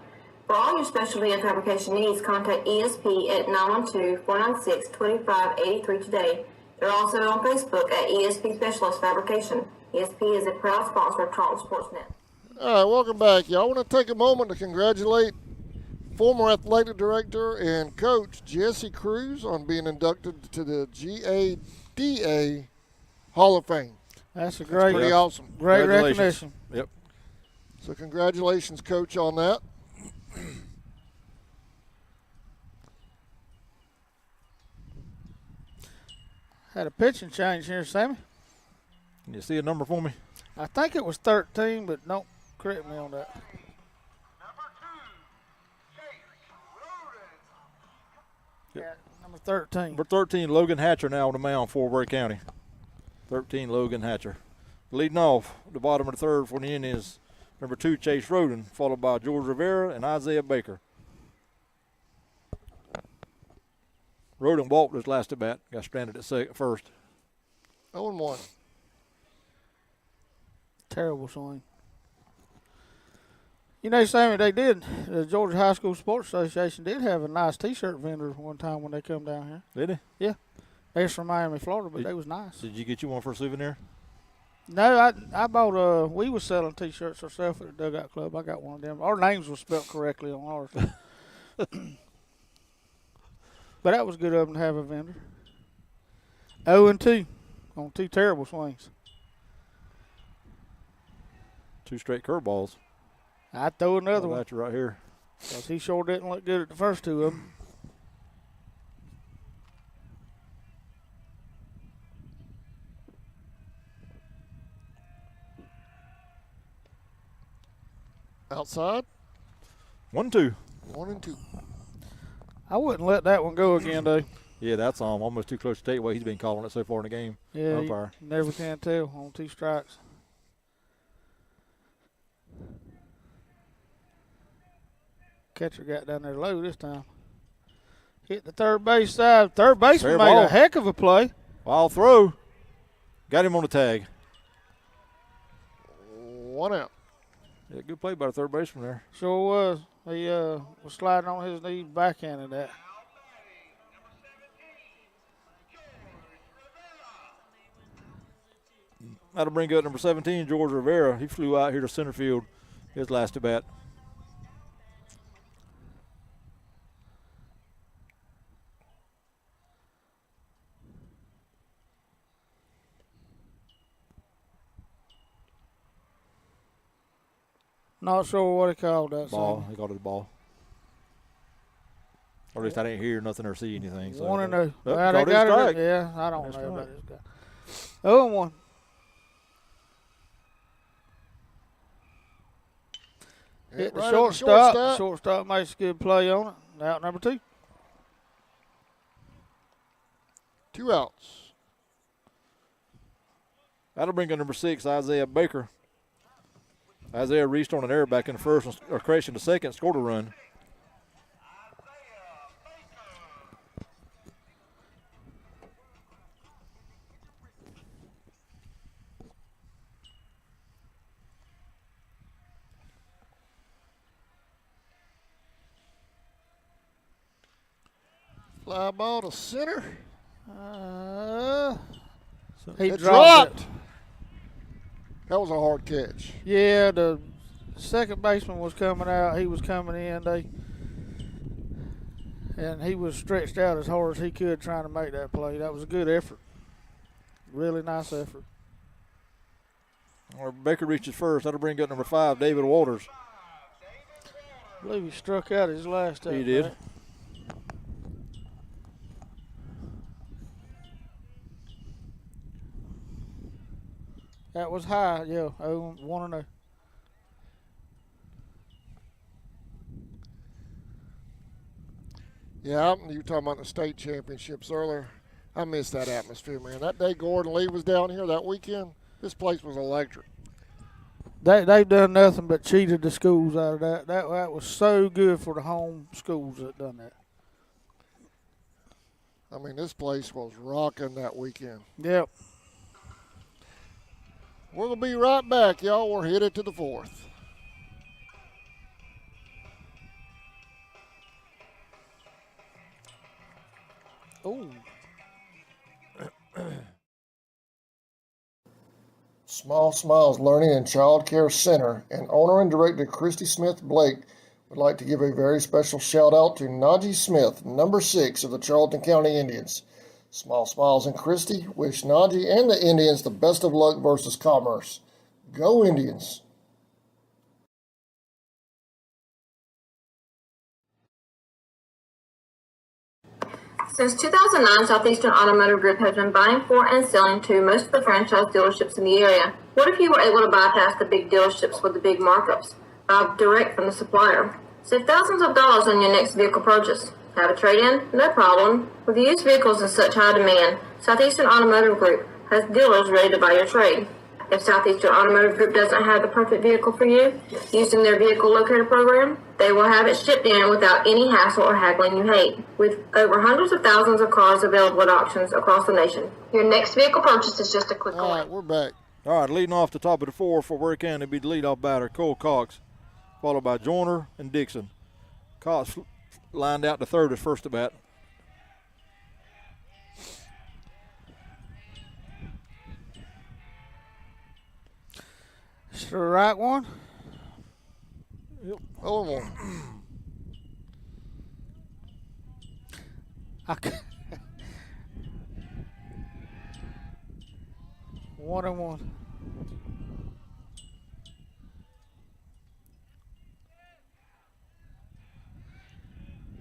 For all your specialty and fabrication needs, contact ESP at 912-496-2583 today. They're also on Facebook at ESP Specialist Fabrication. ESP is a proud sponsor of Charlton Sportsnet. All right, welcome back. Y'all want to take a moment to congratulate former athletic director and coach Jesse Cruz on being inducted to the GADA Hall of Fame. That's a great, Pretty awesome. great Congratulations. recognition. Yep. So congratulations, Coach, on that. Had a pitching change here, Sammy. Can you see a number for me? I think it was 13, but don't correct me on that. Yeah, number 13. Number 13, Logan Hatcher now on the mound for Ware County. 13, Logan Hatcher. Leading off the bottom of the 3rd for the Indians, number 2, Chase Roden, followed by George Rivera and Isaiah Baker. Roden walked his last at bat, got stranded at first. 0-1. Terrible swing. You know, Sammy, they did. The Georgia High School Sports Association did have a nice T-shirt vendor one time when they come down here. Did they? Yeah. They're from Miami, Florida, but they was nice. Did you get you one for a souvenir? No, I bought we was selling T-shirts ourselves at the Dugout Club. I got one of them. Our names were spelled correctly on ours. But that was good of them to have a vendor. 0-2 on 2 terrible swings. 2 straight curveballs. I'd throw another one. That's right here. Because he sure didn't look good at the first 2 of them. Outside. 1-2. 1-2. I wouldn't let that one go again, though. Yeah, that's almost too close to take away. He's been calling it so far in the game. Yeah, umpire. you never can tell on 2 strikes. Catcher got down there low this time. Hit the third base side. Third baseman made a heck of a play. Wild throw. Got him on the tag. 1 out. Yeah, good play by the third baseman there. Sure was. He was sliding on his knee, backhanded that. That'll bring up number 17, George Rivera. He flew out here to center field his last at bat. Not sure what he called that. Ball. He called it a ball. Or at least I didn't hear nothing or see anything. So 1-0. Well, They got strike. it. Yeah, I don't know about this guy. 0-1. Hit the shortstop. Shortstop makes a good play on it. Out number 2. 2 outs. That'll bring up number 6, Isaiah Baker. Isaiah reached on an error back in the first, or crashed in the second, scored a run. Fly ball to center. He It dropped it. That was a hard catch. Yeah, the second baseman was coming out. He was coming in. And he was stretched out as hard as he could trying to make that play. That was a good effort. Really nice effort. Or Baker reaches first. That'll bring up number 5, David Walters. I believe he struck out his last time. He did. Right? That was high, yeah. 1-0. Yeah, you were talking about the state championships earlier. I missed that atmosphere, man. That day Gordon Lee was down here that weekend, this place was electric. They've done nothing but cheated the schools out of that. That was so good for the home schools that done that. I mean, this place was rocking that weekend. Yep. We're going to be right back, y'all. We're headed to the 4th. Ooh. Small Smiles Learning and Child Care Center and owner and director Christy Smith Blake would like to give a very special shout out to Najee Smith, number 6 of the Charlton County Indians. Small Smiles and Christy wish Najee and the Indians the best of luck versus Commerce. Go Indians! Since 2009, Southeastern Automotive Group has been buying for and selling to most of the franchise dealerships in the area. What if you were able to bypass the big dealerships with the big markups? Buy direct from the supplier. Save thousands of dollars on your next vehicle purchase. Have a trade-in? No problem. With used vehicles in such high demand, Southeastern Automotive Group has dealers ready to buy your trade. If Southeastern Automotive Group doesn't have the perfect vehicle for you, using their vehicle locator program, they will have it shipped in without any hassle or haggling you hate. With over hundreds of thousands of cars available at auctions across the nation, your next vehicle purchase is just a click All away. right, we're back. All right, leading off the top of the four for Ware County be the leadoff batter, Cole Cox, followed by Joyner and Dixon. Cox lined out to third as first at bat. It's the right one. Oh, one. I c- 1-1.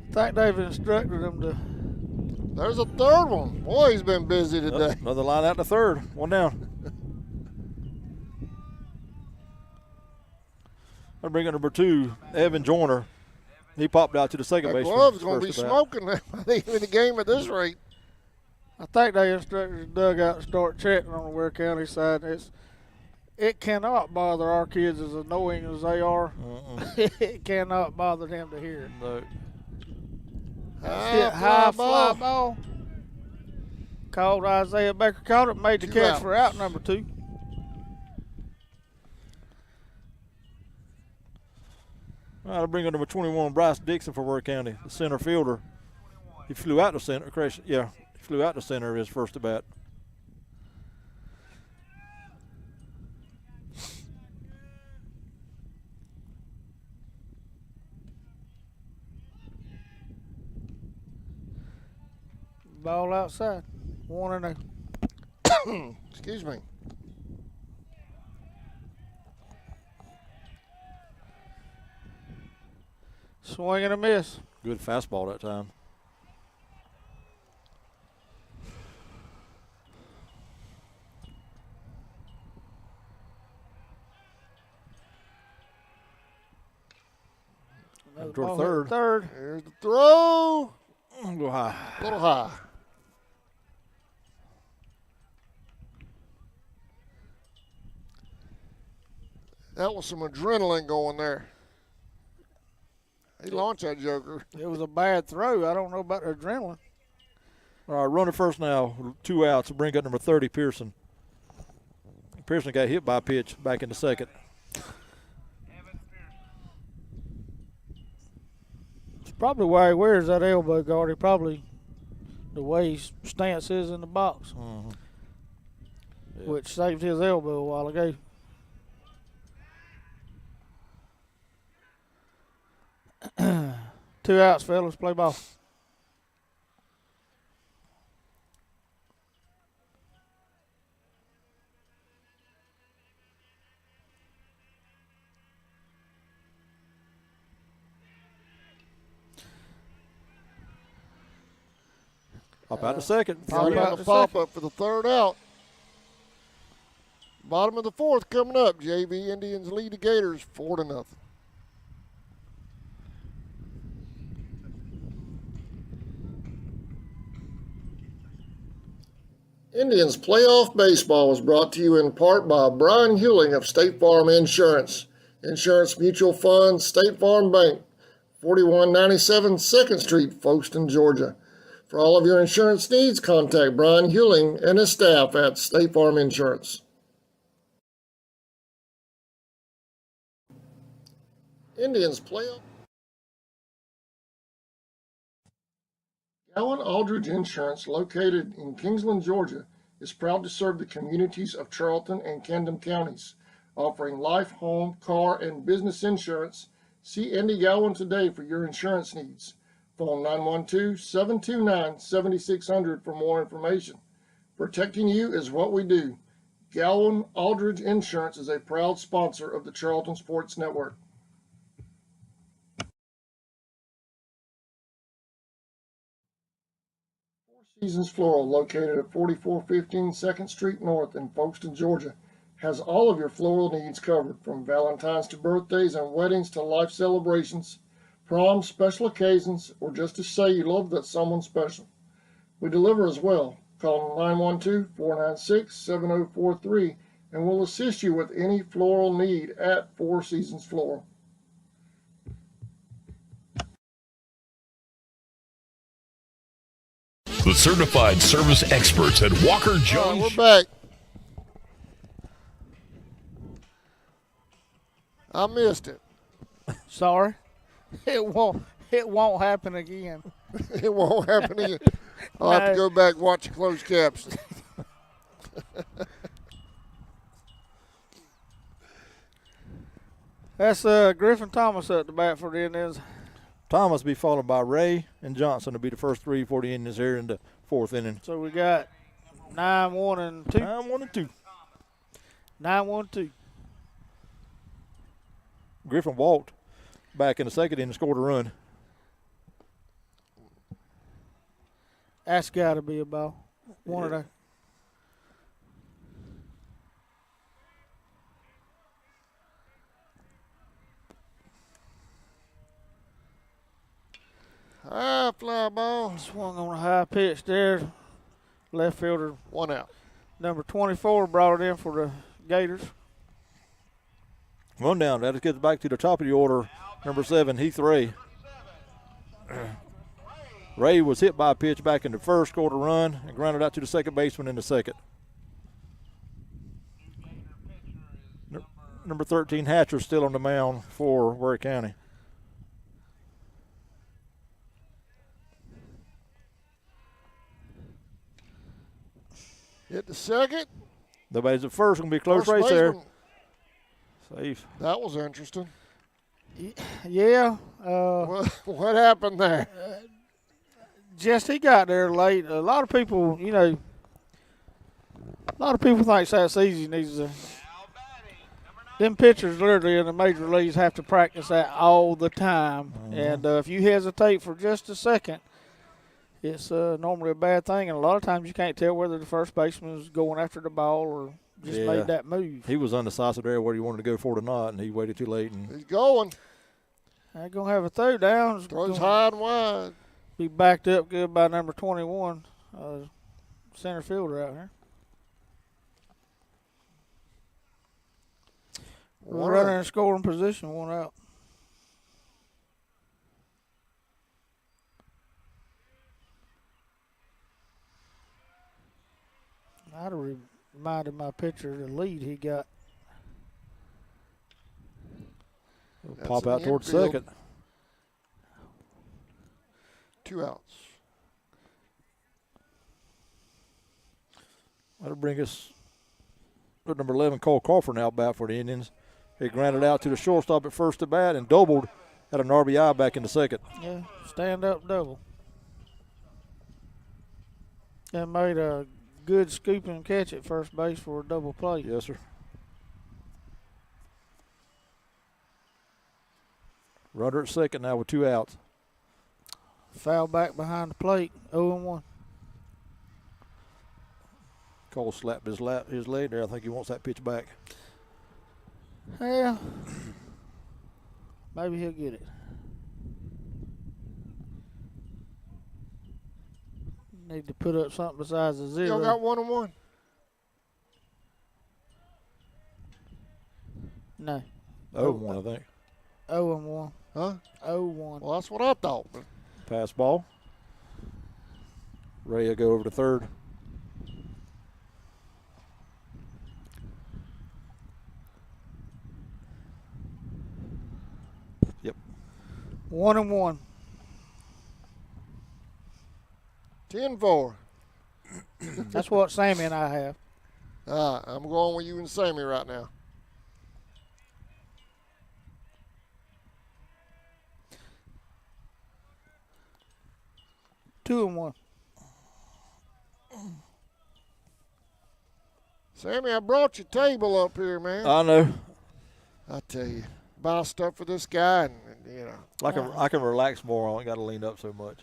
I think they've instructed them to. There's a third one. Boy, he's been busy today. Another line out to third, one down. I bring in number 2, Evan Joyner. He popped out to the second That base. glove's going to be smoking in the game at this rate. I think they instructed the dugout to start checking on the Ware County side. It cannot bother our kids as annoying as they are. It cannot bother them to hear it. No. High fly ball. Called Isaiah Baker, caught it, made the 2 catch outs. for out number 2. All right, I bring in number 21, Bryce Dixon for Ware County, the center fielder. He flew out to center. He flew out to center his first at bat. Ball outside. 1-0. Excuse me. Swing and a miss. Good fastball that time. Another Toward ball third. hit third. Here's the throw. Go high. A little high. That was some adrenaline going there. He launched that joker. It was a bad throw. I don't know about the adrenaline. All right, runner first now, 2 outs. Bring up number 30, Pearson. Pearson got hit by a pitch back in the second. It's probably why he wears that elbow guard. He probably, the way his stance is in the box, which saved his elbow a while ago. Two outs, fellas. Play ball. Pop out to second. Pop Three out outs. the pop-up for the third out. Bottom of the fourth coming up. JV Indians lead the Gators 4-0. Indians Playoff Baseball was brought to you in part by Brian Hewling of State Farm Insurance, Insurance Mutual Fund, State Farm Bank, 4197 2nd Street, Folkestone, Georgia. For all of your insurance needs, contact Brian Hewling and his staff at State Farm Insurance. Indians Playoff. Gowan Aldridge Insurance, located in Kingsland, Georgia, is proud to serve the communities of Charlton and Camden counties, offering life, home, car, and business insurance. See Andy Gowan today for your insurance needs. Phone 912-729-7600 for more information. Protecting you is what we do. Gowan Aldridge Insurance is a proud sponsor of the Charlton Sports Network. Seasons Floral, located at 4415 2nd Street North in Folkestone, Georgia, has all of your floral needs covered, from Valentine's to birthdays and weddings to life celebrations, proms, special occasions, or just to say you love that someone special. We deliver as well. Call 912-496-7043 and will assist you with any floral need at Four Seasons Floral. The certified service experts at Walker All right, Jones. we're back. I missed it. Sorry. It won't happen again. It won't happen again. I'll have to go back and watch the closed captions. That's Griffin Thomas at the bat for the Indians. Thomas be followed by Ray and Johnson to be the first three for the Indians here in the fourth inning. So we got 9-1 and 2. 9-1 and 2. 9-1 2. Griffin walked back in the second inning and scored a run. That's got to be a ball. One of the. High fly ball. Swung on a high pitch there. Left fielder, 1 out. number 24, brought it in for the Gators. Run down. That gets back to the top of the order. Number 7, Heath Ray. Ray was hit by a pitch back in the first, scored a run, and grounded out to the second baseman in the second. Number 13, Hatcher, still on the mound for Ware County. Hit the second. Nobody's at first. Going to be a close First race there. baseman. Safe. That was interesting. Yeah. What happened there? Just he got there late. A lot of people, think that's easy. Them pitchers literally in the major leagues have to practice that all the time. And if you hesitate for just a second, it's normally a bad thing. And a lot of times you can't tell whether the first baseman is going after the ball or just made that move. He was undecisive there whether he wanted to go for it or not, and he waited too late. And He's going. They're going to have a throw down. Throws high and wide. Be backed up good by number 21, center fielder out here. Runner in scoring position, 1 out. I'd have reminded my pitcher of the lead he got. pop out towards infield. second. 2 outs. That'll bring us to number 11, Cole Crawford, now bat for the Indians. He grounded out to the shortstop at first at bat and doubled at an RBI back in the second. Yeah, stand-up double. And made a good scoop and catch at first base for a double play. Yes, sir. Runner at second now with 2 outs. Foul back behind the plate, 0-1. Cole slapped his leg there. I think he wants that pitch back. Yeah. Maybe he'll get it. Need to put up something besides a 0. Y'all got 1-1? No. 0-1, I think. 0-1. Huh? 0-1. Well, that's what I thought. Pass ball. Ray will go over to third. Yep. 1-1. 10-4. That's what Sammy and I have. I'm going with you and Sammy right now. Two and one. Sammy, I brought your table up here, man. I know. I tell you, buy stuff for this guy, and you know. I can relax more. I ain't got to lean up so much.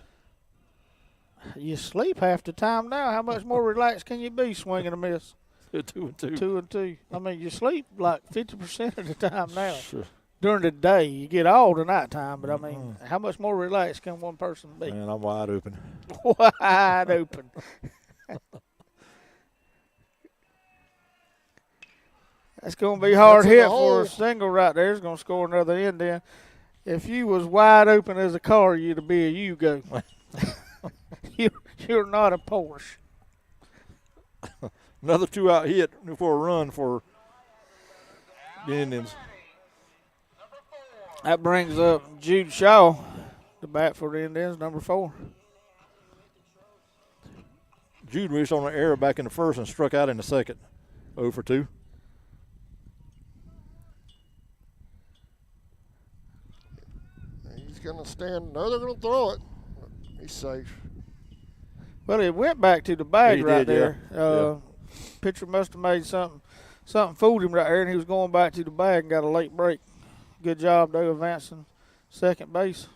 You sleep half the time now. How much more relaxed can you be swinging a miss? 2 and 2. 2 and 2. I mean, you sleep like 50% of the time now. Sure. During the day, you get all the nighttime, but I mean, how much more relaxed can one person be? Man, I'm wide open. Wide open. That's going to be hard That's in the hit for hole. a single right there. It's going to score another end in. If you was wide open as a car, you'd be a Yugo. You're not a Porsche. Another 2-out hit for a run for the Indians. That brings up Jude Shaw, the bat for the Indians, number 4. Jude reached on an error back in the first and struck out in the second. 0 for 2. He's going to stand. No, they're going to throw it. He's safe. Well, it went back to the bag He right did, there. yeah. Pitcher must have made something fooled him right there, and he was going back to the bag and got a late break. Good job, though, advancing second base.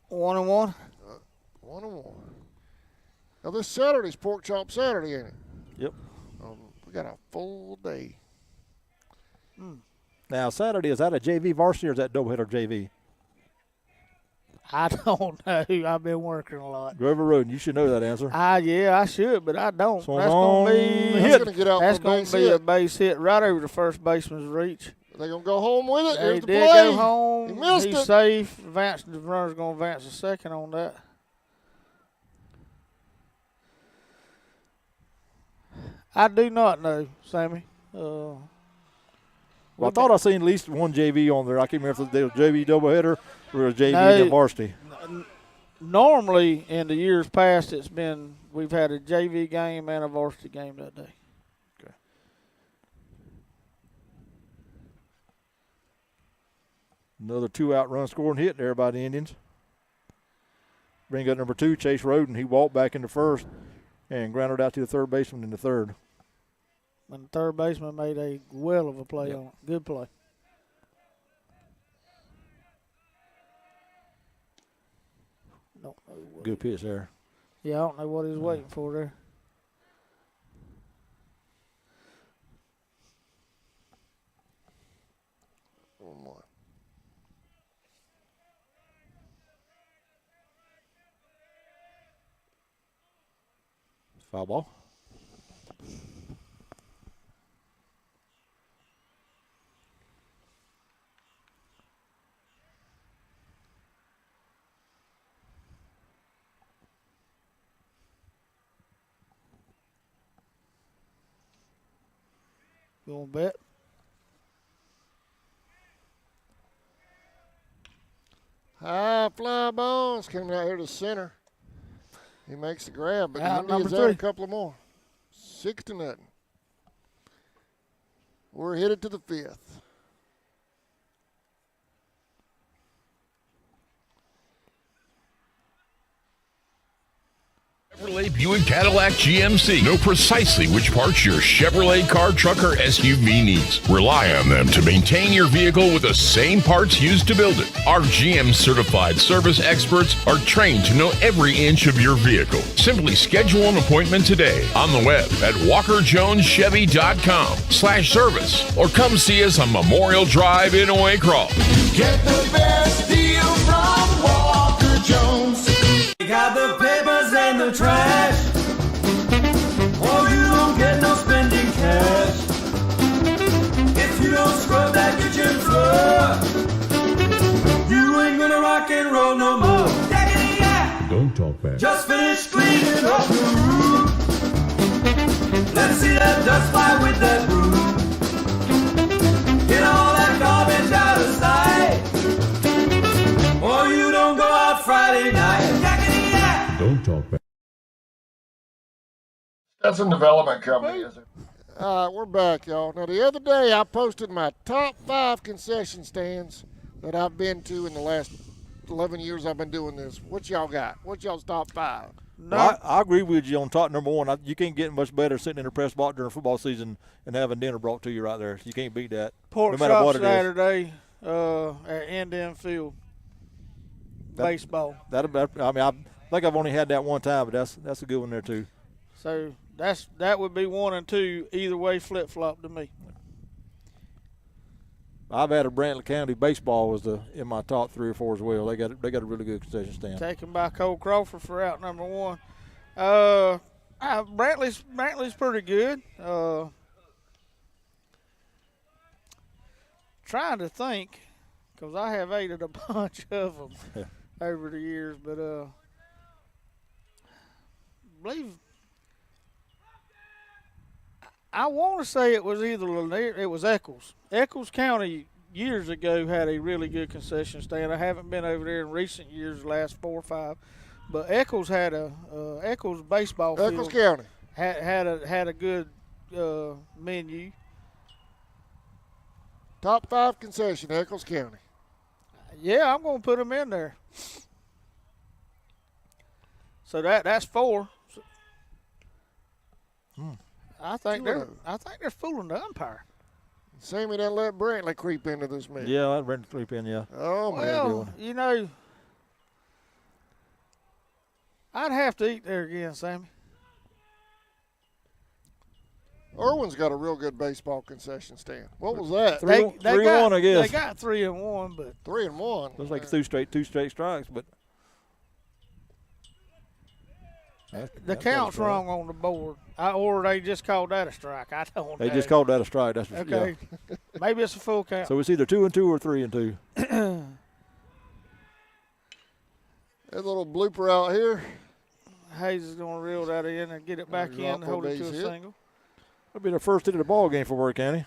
One and one. 1-1. Now, this Saturday's Pork Chop Saturday, ain't it? Yep. We got a full day. Now, Saturday, is that a JV varsity or is that doubleheader JV? I don't know. I've been working a lot. Grover Road, you should know that answer. Yeah, I should, but I don't. So That's going to be That's going to get out That's for a going base to be a hit. base hit right over the first baseman's reach. They're going to go home with it. They Here's the did play. go home. He missed He's it. safe. The runner's going to advance a second on that. I do not know, Sammy. Well, I thought I seen at least one JV on there. I can't remember if they were JV doubleheader or a JV No. and varsity. Normally, in the years past, we've had a JV game and a varsity game that day. Okay. Another 2-out run scoring hit there by the Indians. Bring up number 2, Chase Roden. He walked back into first and grounded out to the third baseman in the third. And the third baseman made a well of a play Yep. on it. Good play. Don't know what Good pitch there. I don't know what he's waiting for there. One more. Foul ball. You want to bet? High fly balls coming out here to center. He makes the grab, but Out the number Indians out 3. a couple of more. 6-0. We're headed to the 5th. Chevrolet Buick Cadillac GMC know precisely which parts your Chevrolet car, truck, or SUV needs. Rely on them to maintain your vehicle with the same parts used to build it. Our GM certified service experts are trained to know every inch of your vehicle. Simply schedule an appointment today on the web at walkerjoneschevy.com/service or come see us on Memorial Drive in Waycross. Get the best deal from Walker Jones. They got the papers and the trash. Oh, you don't get no spending cash. If you don't scrub that kitchen floor, you ain't gonna rock and roll no more. Yeah. Don't talk back. Just finish cleaning up the room. Let's see that dust fly with that broom. Get all that garbage out of sight. Or you don't go out Friday night. Don't talk back. That's a development company, is it? All right, we're back, y'all. Now, the other day, I posted my top 5 concession stands that I've been to in the last 11 years I've been doing this. What y'all got? What's y'all's top 5? No. Well, I agree with you on top number 1. You can't get much better sitting in the press box during football season and having dinner brought to you right there. You can't beat that. Pork no matter chop what it is. Saturday at Indian Field. Baseball. I think I've only had that one time, but that's a good one there too. So that would be 1 and 2. Either way, flip flop to me. I've added Brantley County baseball in my top 3 or 4 as well. They got a really good concession stand. Taken by Cole Crawford for out number 1. Brantley's pretty good. Trying to think, because I have ate a bunch of them over the years, but believe I want to say it was either Lanier, it was Eccles. Eccles County years ago had a really good concession stand. I haven't been over there in recent years, the last 4 or 5, but Eccles had Eccles baseball field. Eccles County had a good menu. Top 5 concession, Eccles County. Yeah, I'm going to put them in there. So that's 4. I think they're fooling the umpire. Sammy done let Brantley creep into this mix. Yeah, let Brantley creep in. Yeah. Oh man. Well, you know, I'd have to eat there again, Sammy. Irwin's got a real good baseball concession stand. What was that? Three and one, I guess. They got 3 and 1, but 3 and 1. Looks like two straight strikes, but the count's wrong on the board. Or they just called that a strike. I don't know. They just called that a strike. That's okay. Yeah. Maybe it's a full count. So it's either 2 and 2 or 3 and 2. That little blooper out here. Hayes is going to reel that in and get it back in and hold it to a hit. single. That'll be the first hit of the ball game for Ware County.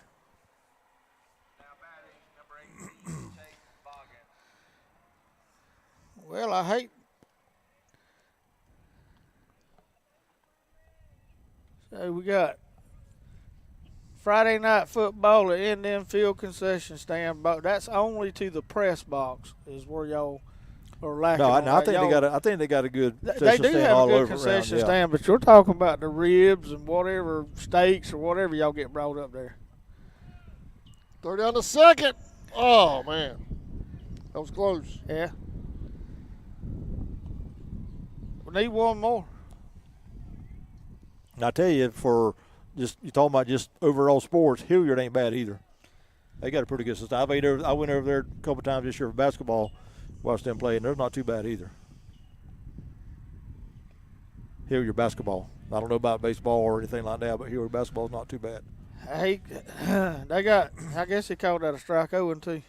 Well, I hate. So we got Friday night football at Indian Field concession stand, but that's only to the press box is where y'all are lacking. I think they got a good concession they do stand have all a good over concession around, stand, but you're talking about the ribs and whatever steaks or whatever y'all get brought up there. Throw down the second. Oh man, that was close. Yeah. We need one more. And I tell you, for just you talking about just overall sports, Hilliard ain't bad either. They got a pretty good system. I went over there a couple times this year for basketball, watched them play, and they're not too bad either. Hilliard basketball. I don't know about baseball or anything like that, but Hilliard basketball is not too bad. I guess he called that a strike. 0-2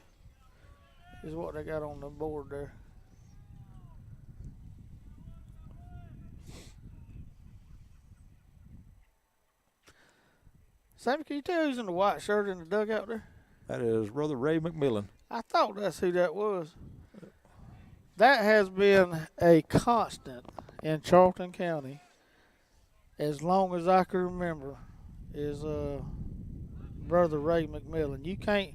is what they got on the board there. Sammy, can you tell who's in the white shirt in the dugout there? That is Brother Ray McMillan. I thought that's who that was. That has been a constant in Charlton County as long as I can remember is Brother Ray McMillan. You can't,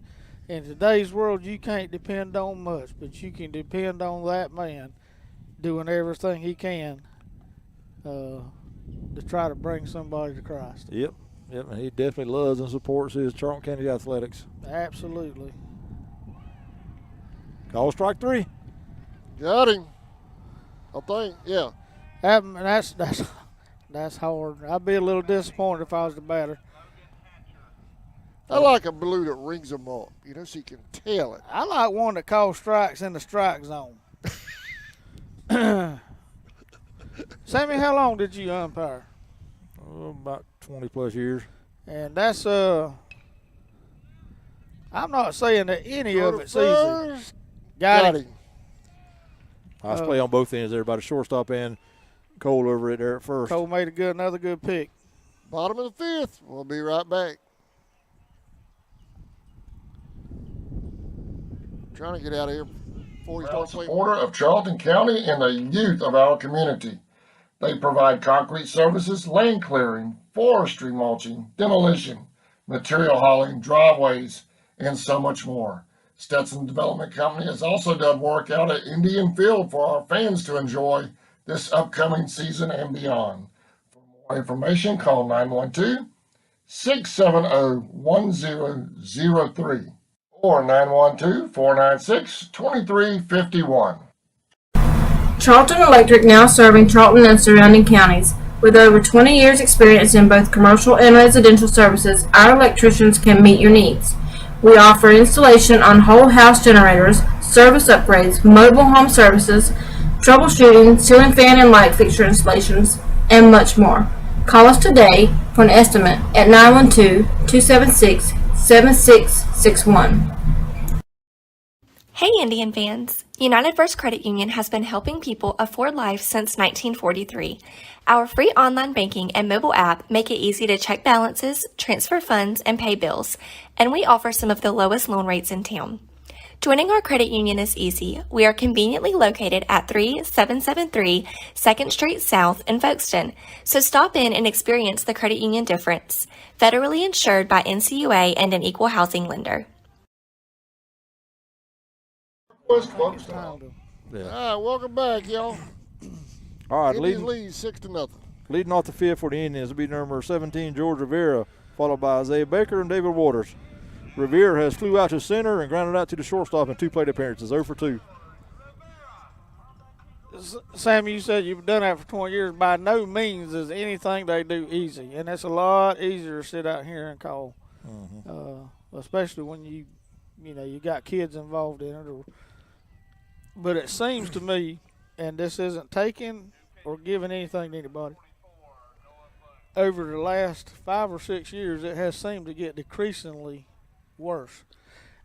in today's world, you can't depend on much, but you can depend on that man doing everything he can to try to bring somebody to Christ. Yep, and he definitely loves and supports his Charlton County athletics. Absolutely. Call strike 3. Got him. I think, yeah. That's hard. I'd be a little disappointed if I was the batter. I like a blue that rings them up, so you can tell it. I like one that calls strikes in the strike zone. Sammy, how long did you umpire? About 20 plus years. And that's I'm not saying that any of it's easy. Got him. I was playing on both ends there by the shortstop and Cole over it there at first. Cole made another good pick. Bottom of the 5th. We'll be right back. Trying to get out of here before you start playing. Supporter of Charlton County and the youth of our community. They provide concrete services, lane clearing, forestry mulching, demolition, material hauling, driveways, and so much more. Stetson Development Company has also done work out at Indian Field for our fans to enjoy this upcoming season and beyond. For more information, call 912-670-1003 or 912-496-2351. Charlton Electric now serving Charlton and surrounding counties. With over 20 years experience in both commercial and residential services, our electricians can meet your needs. We offer installation on whole house generators, service upgrades, mobile home services, troubleshooting, ceiling fan and light fixture installations, and much more. Call us today for an estimate at 912-276-7661. Hey Indian fans! United First Credit Union has been helping people afford life since 1943. Our free online banking and mobile app make it easy to check balances, transfer funds, and pay bills, and we offer some of the lowest loan rates in town. Joining our credit union is easy. We are conveniently located at 3773 2nd Street South in Folkestone, so stop in and experience the credit union difference. Federally insured by NCUA and an equal housing lender. West folks. Yeah. All right, welcome back, y'all. All right, Indians lead 6-0. leading off the fifth for the Indians will be number 17, George Rivera, followed by Isaiah Baker and David Waters. Rivera has flew out to center and grounded out to the shortstop in 2 plate appearances, 0 for 2. Sammy, you said you've done that for 20 years. By no means is anything they do easy, and it's a lot easier to sit out here and call, especially when you got kids involved in it. But it seems to me, and this isn't taking or giving anything to anybody, over the last 5 or 6 years, it has seemed to get decreasingly worse,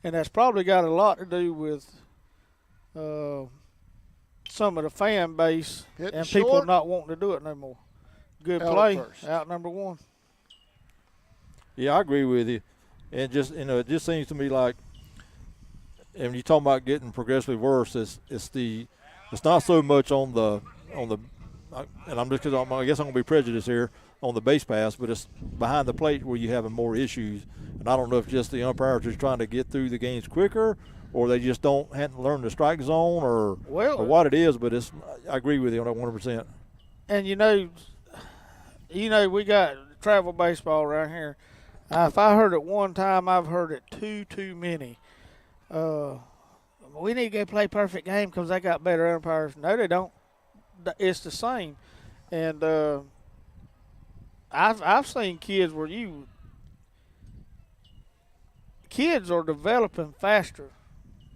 and that's probably got a lot to do with some of the fan base Hitting and people short. not wanting to do it no more. Good Out at play, first. out number 1. Yeah, I agree with you. And just it just seems to me like, and when you talk about getting progressively worse, it's not so much on the and I'm just because I guess I'm gonna be prejudiced here on the base pass, but it's behind the plate where you're having more issues. And I don't know if just the umpires are just trying to get through the games quicker, or they just hadn't learned the strike zone, or what it is. But I agree with you on that 100%. And we got travel baseball right here. If I heard it one time, I've heard it too many. We need to go play perfect game because they got better umpires. No, they don't. It's the same. And I've seen kids where kids are developing faster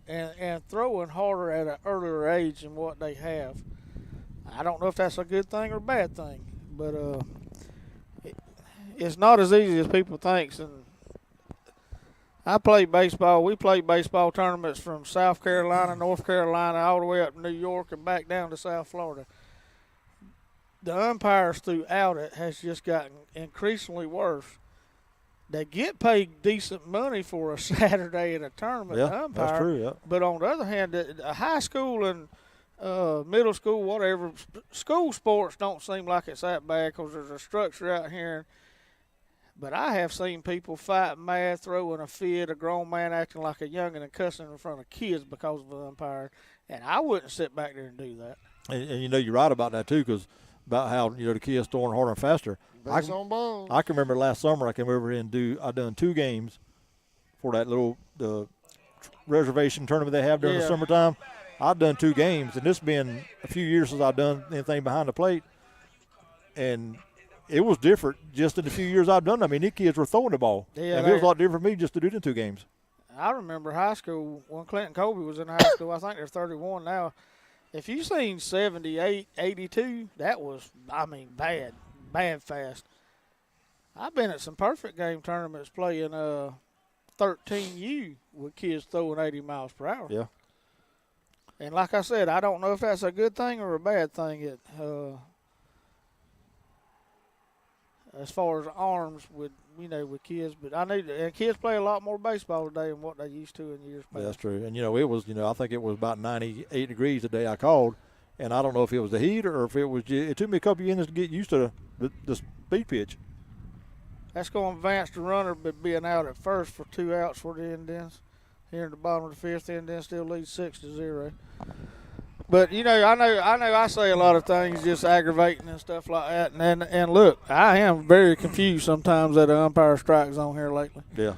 and throwing harder at an earlier age than what they have. I don't know if that's a good thing or a bad thing, but it's not as easy as people think. And I played baseball. We played baseball tournaments from South Carolina, North Carolina, all the way up to New York and back down to South Florida. The umpires throughout it has just gotten increasingly worse. They get paid decent money for a Saturday in a tournament umpire. That's true, yeah. But on the other hand, the high school and middle school, whatever, school sports don't seem like it's that bad because there's a structure out here. But I have seen people fight mad, throwing a fit, a grown man acting like a youngin' and cussing in front of kids because of an umpire. And I wouldn't sit back there and do that. And you're right about that too, because about how the kids throwing harder and faster. Base on balls. I can remember last summer I came over here and I done 2 games for that the reservation tournament they have during the summertime. I've done 2 games, and this been a few years since I've done anything behind the plate, and it was different just in the few years I've done. I mean, these kids were throwing the ball. Yeah, and it was a lot different for me just to do it in 2 games. I remember high school when Clinton Colby was in high school. I think they're 31 now. If you seen 78, 82, that was, bad fast. I've been at some perfect game tournaments playing 13U with kids throwing 80 miles per hour. Yeah. And like I said, I don't know if that's a good thing or a bad thing. As far as arms with kids, but and kids play a lot more baseball today than what they used to in years past. Yeah, that's true. And it was, I think it was about 98 degrees the day I called, and I don't know if it was the heat or if it was. It took me a couple of innings to get used to the speed pitch. That's going to advance the runner, but being out at first for 2 outs for the Indians. Here in the bottom of the 5th, the Indians still lead 6-0. But I know I say a lot of things just aggravating and stuff like that. And look, I am very confused sometimes at the umpire strike zone here lately. Yeah.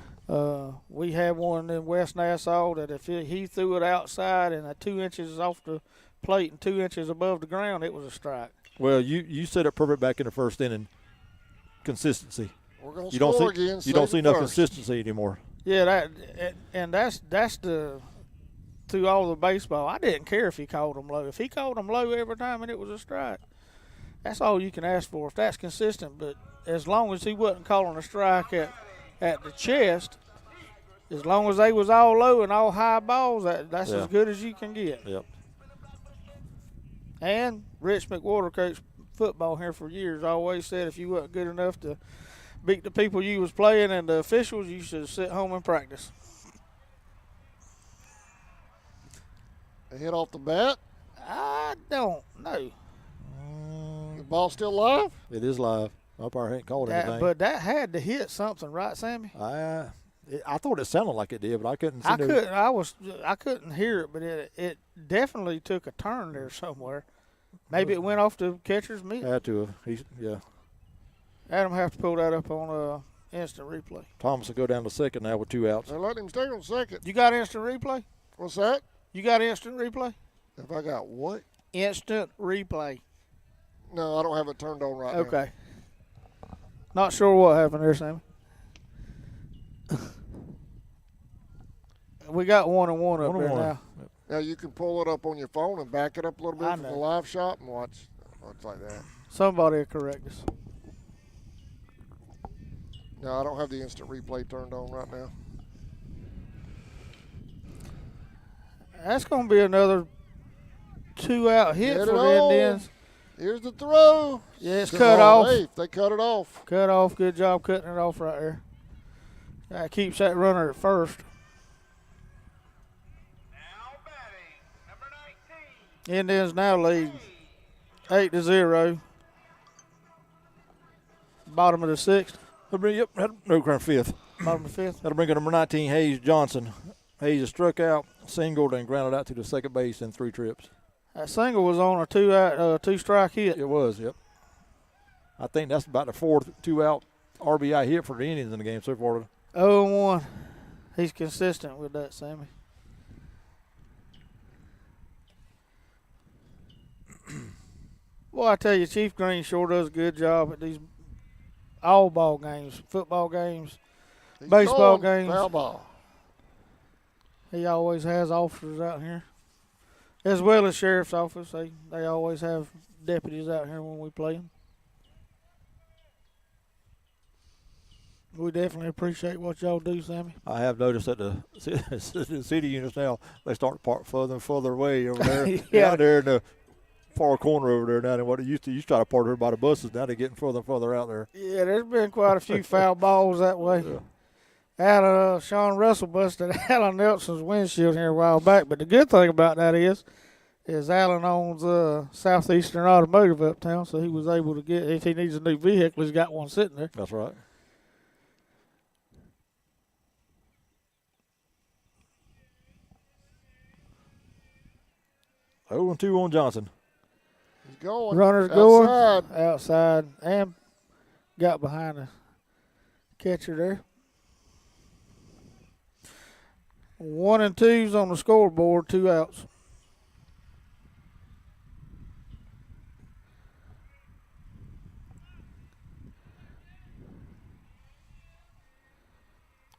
We had one in West Nassau that if he threw it outside and 2 inches off the plate and 2 inches above the ground, it was a strike. Well, you said it perfect back in the first inning. Consistency. We're going to score again. You don't see no consistency anymore. Yeah, that's the through all the baseball. I didn't care if he called them low. If he called them low every time and it was a strike, that's all you can ask for if that's consistent. But as long as he wasn't calling a strike at the chest, as long as they was all low and all high balls, that's as good as you can get. Yep. And Rich McWhorter coached football here for years. Always said if you wasn't good enough to beat the people you was playing and the officials, you should sit home and practice. A hit off the bat. I don't know. The ball still live? It is live. Umpire ain't called anything. But that had to hit something, right, Sammy? I thought it sounded like it did, but I couldn't see I couldn't hear it, but it definitely took a turn there somewhere. Maybe it went off the catcher's mitt. Had to have. Adam have to pull that up on instant replay. Thomas will go down to second now with 2 outs. They're letting him stay on second. You got instant replay? What's that? You got instant replay? If I got what? Instant replay. No, I don't have it turned on right now. Okay. Not sure what happened there, Sammy. We got 1-1 up there now. Now you can pull it up on your phone and back it up a little bit from the live shot and watch like that. Somebody will correct us. No, I don't have the instant replay turned on right now. That's going to be another 2-out hit for the Indians. Here's the throw. Yeah, it's cut off. They cut it off. Cut off. Good job cutting it off right there. That keeps that runner at first. Now batting, number 19. Indians now lead 8-0. Bottom of the 6th. No crown 5th. Bottom of the 5th. That'll bring up number 19, Hayes Johnson. Hayes has struck out, singled, and grounded out to the second base in 3 trips. That single was on a 2-strike hit. It was, yep. I think that's about the 4th 2-out RBI hit for the Indians in the game so far. 0-1. He's consistent with that, Sammy. Well, I tell you, Chief Green sure does a good job at these all ball games, football games, baseball games. Foul ball. He always has officers out here, as well as sheriff's office. They always have deputies out here when we play them. We definitely appreciate what y'all do, Sammy. I have noticed that the city units now, they start to park further and further away over there. Yeah. Down there in the far corner over there now than what it used to. You used to try to park there by the buses. Now they're getting further and further out there. Yeah, there's been quite a few foul balls that way. Yeah. Sean Russell busted Alan Nelson's windshield here a while back. But the good thing about that is Alan owns Southeastern Automotive uptown, so he was able to get, if he needs a new vehicle, he's got one sitting there. That's right. Oh, 2 on Johnson. He's going. Runner's outside. going outside and got behind the catcher there. 1 and 2's on the scoreboard, 2 outs.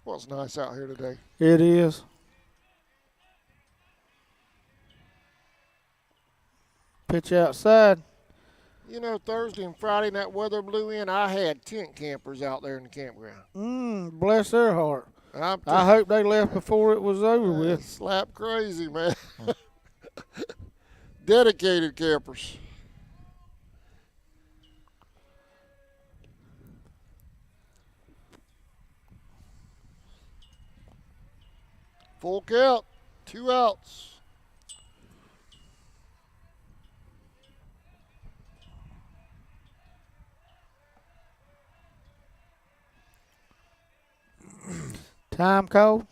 Well, it's nice out here today. It is. Pitch outside. You know, Thursday and Friday, when that weather blew in, I had tent campers out there in the campground. Bless their heart. I hope they left before it was over with. Slap crazy, man. Dedicated campers. Full count, 2 outs. Time call.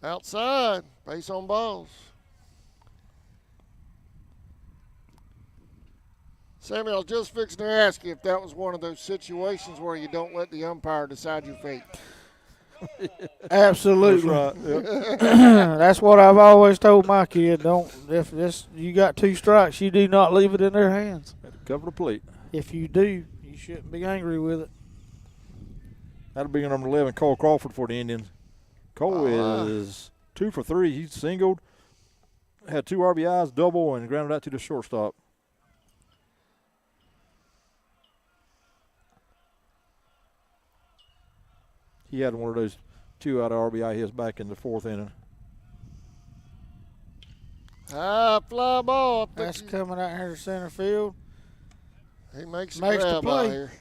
Outside, base on balls. Sammy, I was just fixing to ask you if that was one of those situations where you don't let the umpire decide your fate. Absolutely. That's right. Yep. That's what I've always told my kid. If you got 2 strikes, you do not leave it in their hands. Cover the plate. If you do, you shouldn't be angry with it. That'll be number 11, Cole Crawford for the Indians. Cole is 2 for 3. He's singled, had 2 RBIs, double, and grounded out to the shortstop. He had one of those 2 out of RBI hits back in the 4th inning. High fly ball. That's coming out here to center field. He makes the grab out play. here.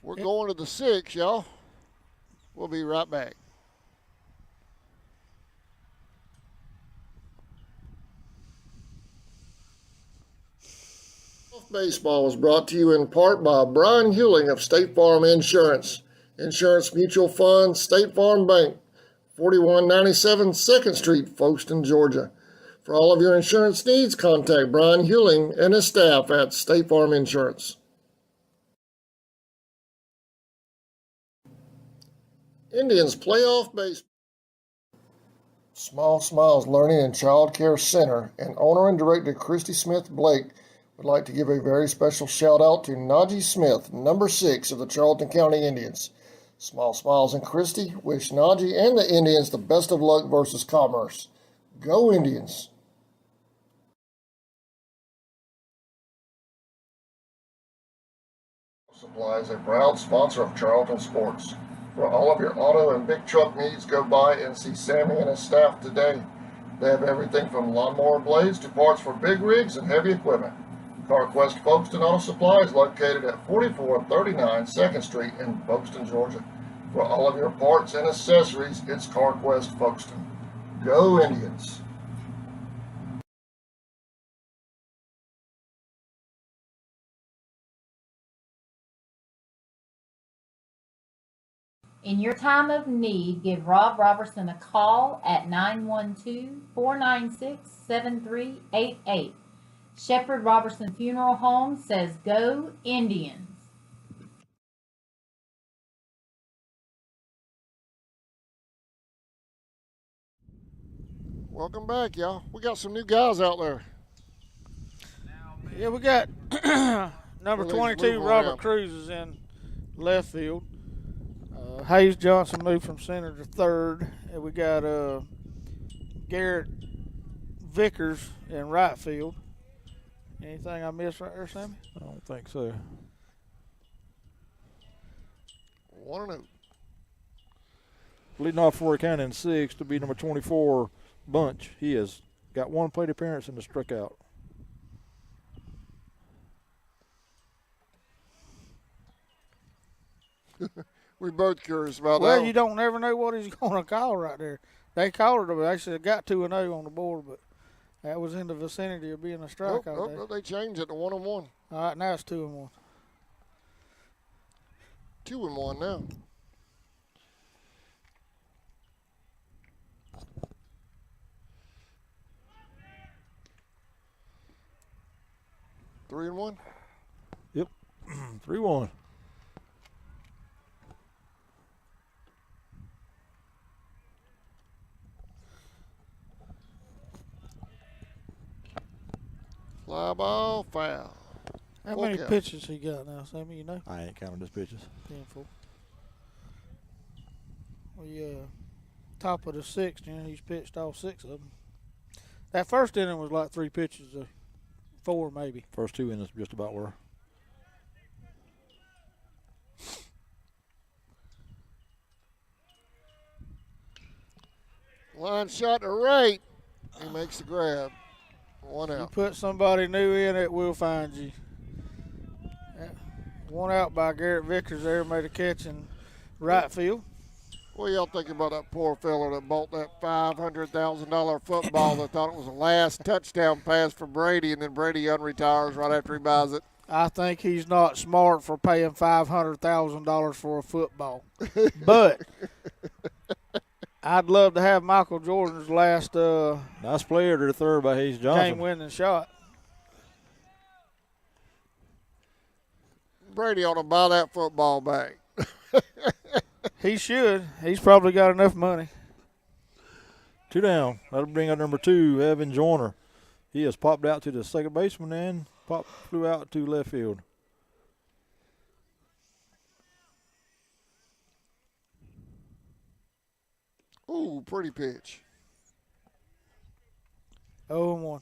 We're going to the 6th, y'all. We'll be right back. Baseball is brought to you in part by Brian Hewling of State Farm Insurance, Insurance Mutual Fund, State Farm Bank, 4197 2nd Street, Folkestone, Georgia. For all of your insurance needs, contact Brian Hewling and his staff at State Farm Insurance. Indians Playoff Baseball. Small Smiles Learning and Child Care Center and owner and director Christy Smith Blake would like to give a very special shout out to Najee Smith, number 6 of the Charlton County Indians. Small Smiles and Christy wish Najee and the Indians the best of luck versus Commerce. Go Indians! Supply is a proud sponsor of Charlton Sports. For all of your auto and big truck needs, go by and see Sammy and his staff today. They have everything from lawnmower blades to parts for big rigs and heavy equipment. CarQuest Folkestone Auto Supply is located at 4439 2nd Street in Folkestone, Georgia. For all of your parts and accessories, it's CarQuest Folkestone. Go Indians! In your time of need, give Rob Robertson a call at 912-496-7388. Shepherd Robertson Funeral Home says go Indians. Welcome back, y'all. We got some new guys out there. Yeah, we got number Well, 22, move Robert around. Cruz, is in left field. Hayes Johnson moved from center to third. And we got Garrett Vickers in right field. Anything I missed right there, Sammy? I don't think so. 1-0. Leading off for County in 6 to be number 24, Bunch. He has got 1 plate appearance and a strikeout. We're both curious about that. Well, you don't never know what he's going to call right there. They called it, they said got 2-0 on the board, but that was in the vicinity of being a strikeout. Nope, they changed it to 1-1. All right, now it's 2-1. 2-1 now. Three and 1. Yep, 3-1. Fly ball, foul. How Full many count. pitches he got now, Sammy? You know? I ain't counting his pitches. 10-4. We top of the 6th, he's pitched all 6 of them. That first inning was like 3 pitches, 4 maybe. First 2 innings just about were. Line shot to right. He makes the grab. 1 You out. put somebody new in, it will find you. One out by Garrett Vickers there, made a catch in right field. What y'all think about that poor fella that bought that $500,000 football that thought it was the last touchdown pass for Brady, and then Brady unretires right after he buys it? I think he's not smart for paying $500,000 for a football. But I'd love to have Michael Jordan's last Nice player to the third by Hayes Johnson. game-winning shot. Brady ought to buy that football back. He should. He's probably got enough money. 2 down. That'll bring up number 2, Evan Joyner. He has popped out to the second baseman and flew out to left field. Ooh, pretty pitch. 0-1.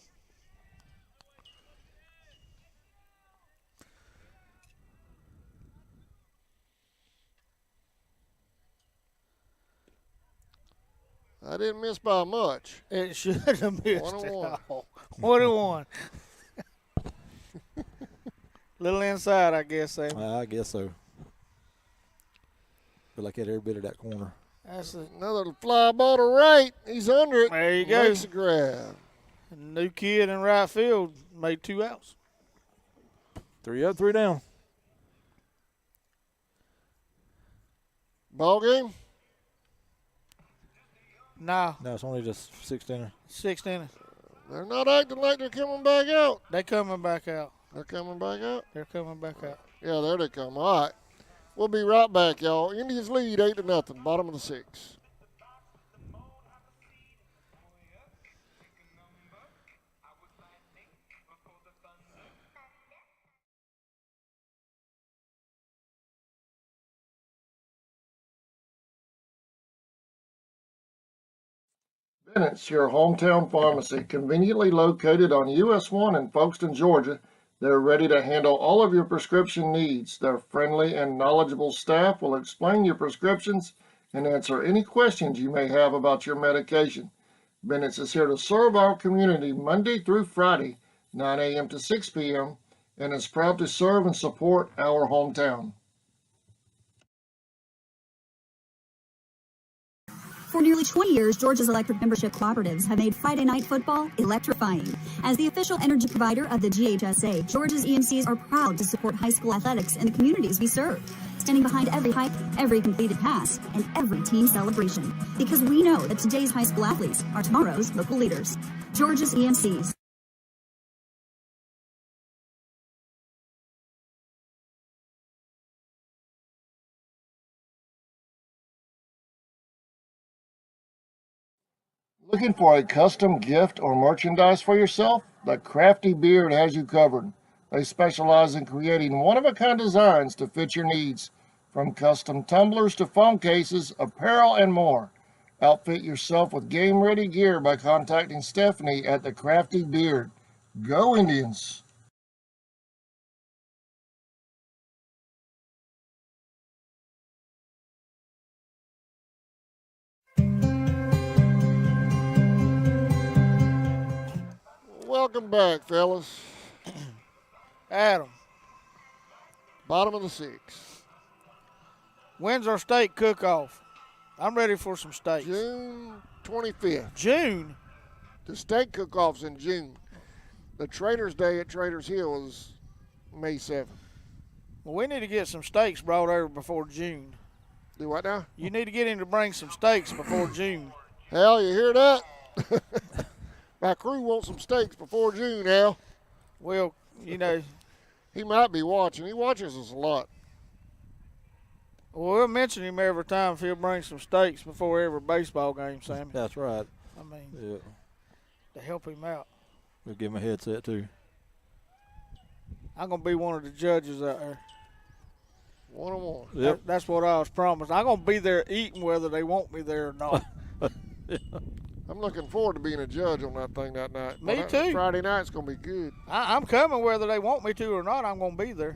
I didn't miss by much. It should have missed 1-1. it all. 1-1. Little inside, I guess, Sam. I guess so. Feel like he had every bit of that corner. That's a Another fly ball to right. He's under it. There you go. Makes a grab. new kid in right field made 2 outs. 3 up, 3 down. Ball game? No, No, it's only just 6th inning. 6th inning. They're not acting like they're coming back out. They coming back out. They're coming back out? They're coming back out. Yeah, there they come. All right. We'll be right back, y'all. Indians lead 8-0, bottom of the 6th. Bennett's, your hometown pharmacy, conveniently located on US 1 in Folkestone, Georgia. They're ready to handle all of your prescription needs. Their friendly and knowledgeable staff will explain your prescriptions and answer any questions you may have about your medication. Bennett's is here to serve our community Monday through Friday, 9 a.m. to 6 p.m., and is proud to serve and support our hometown. For nearly 20 years, Georgia's electric membership cooperatives have made Friday night football electrifying. As the official energy provider of the GHSA, Georgia's EMCs are proud to support high school athletics in the communities we serve, standing behind every hike, every completed pass, and every team celebration. Because we know that today's high school athletes are tomorrow's local leaders. Georgia's EMCs. Looking for a custom gift or merchandise for yourself? The Crafty Beard has you covered. They specialize in creating one-of-a-kind designs to fit your needs, from custom tumblers to phone cases, apparel, and more. Outfit yourself with game-ready gear by contacting Stephanie at the Crafty Beard. Go Indians! Welcome back, fellas. Adam, Bottom of the 6th. when's our steak cook-off? I'm ready for some steaks. June 25th. June? The steak cook-off's in June. The Trader's Day at Trader's Hill is May 7th. Well, we need to get some steaks brought over before June. Do what now? You need to get him to bring some steaks before June. Hal, you hear that? My crew wants some steaks before June, Hal. Well, you know, He might be watching. He watches us a lot. we'll mention him every time if he'll bring some steaks before every baseball game, Sammy. That's right. I mean, Yeah. to help him out. We'll give him a headset, too. I'm going to be one of the judges out there. 1-1. Yep. That's what I was promised. I'm going to be there eating whether they want me there or not. I'm looking forward to being a judge on that thing that night. Me But too. Friday night's going to be good. I'm coming whether they want me to or not. I'm going to be there.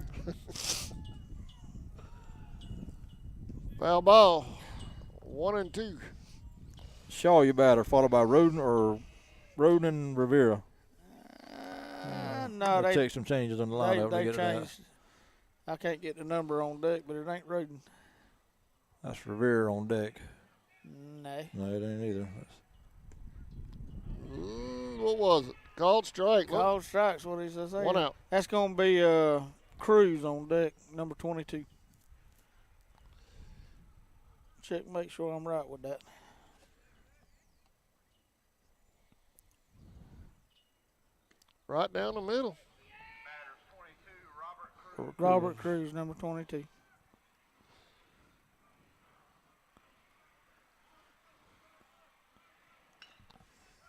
Foul ball. 1-2. Shaw, your batter, followed by Roden and Rivera. No, We'll take some changes on the lineup. they to get it out. changed. I can't get the number on deck, but it ain't Roden. That's Rivera on deck. No. No, it ain't either. What was it? Called strike. Look, Called strikes, what is that saying? 1 out. That's going to be Cruz on deck, number 22. Check, make sure I'm right with that. Right down the middle. Robert Cruz, number 22.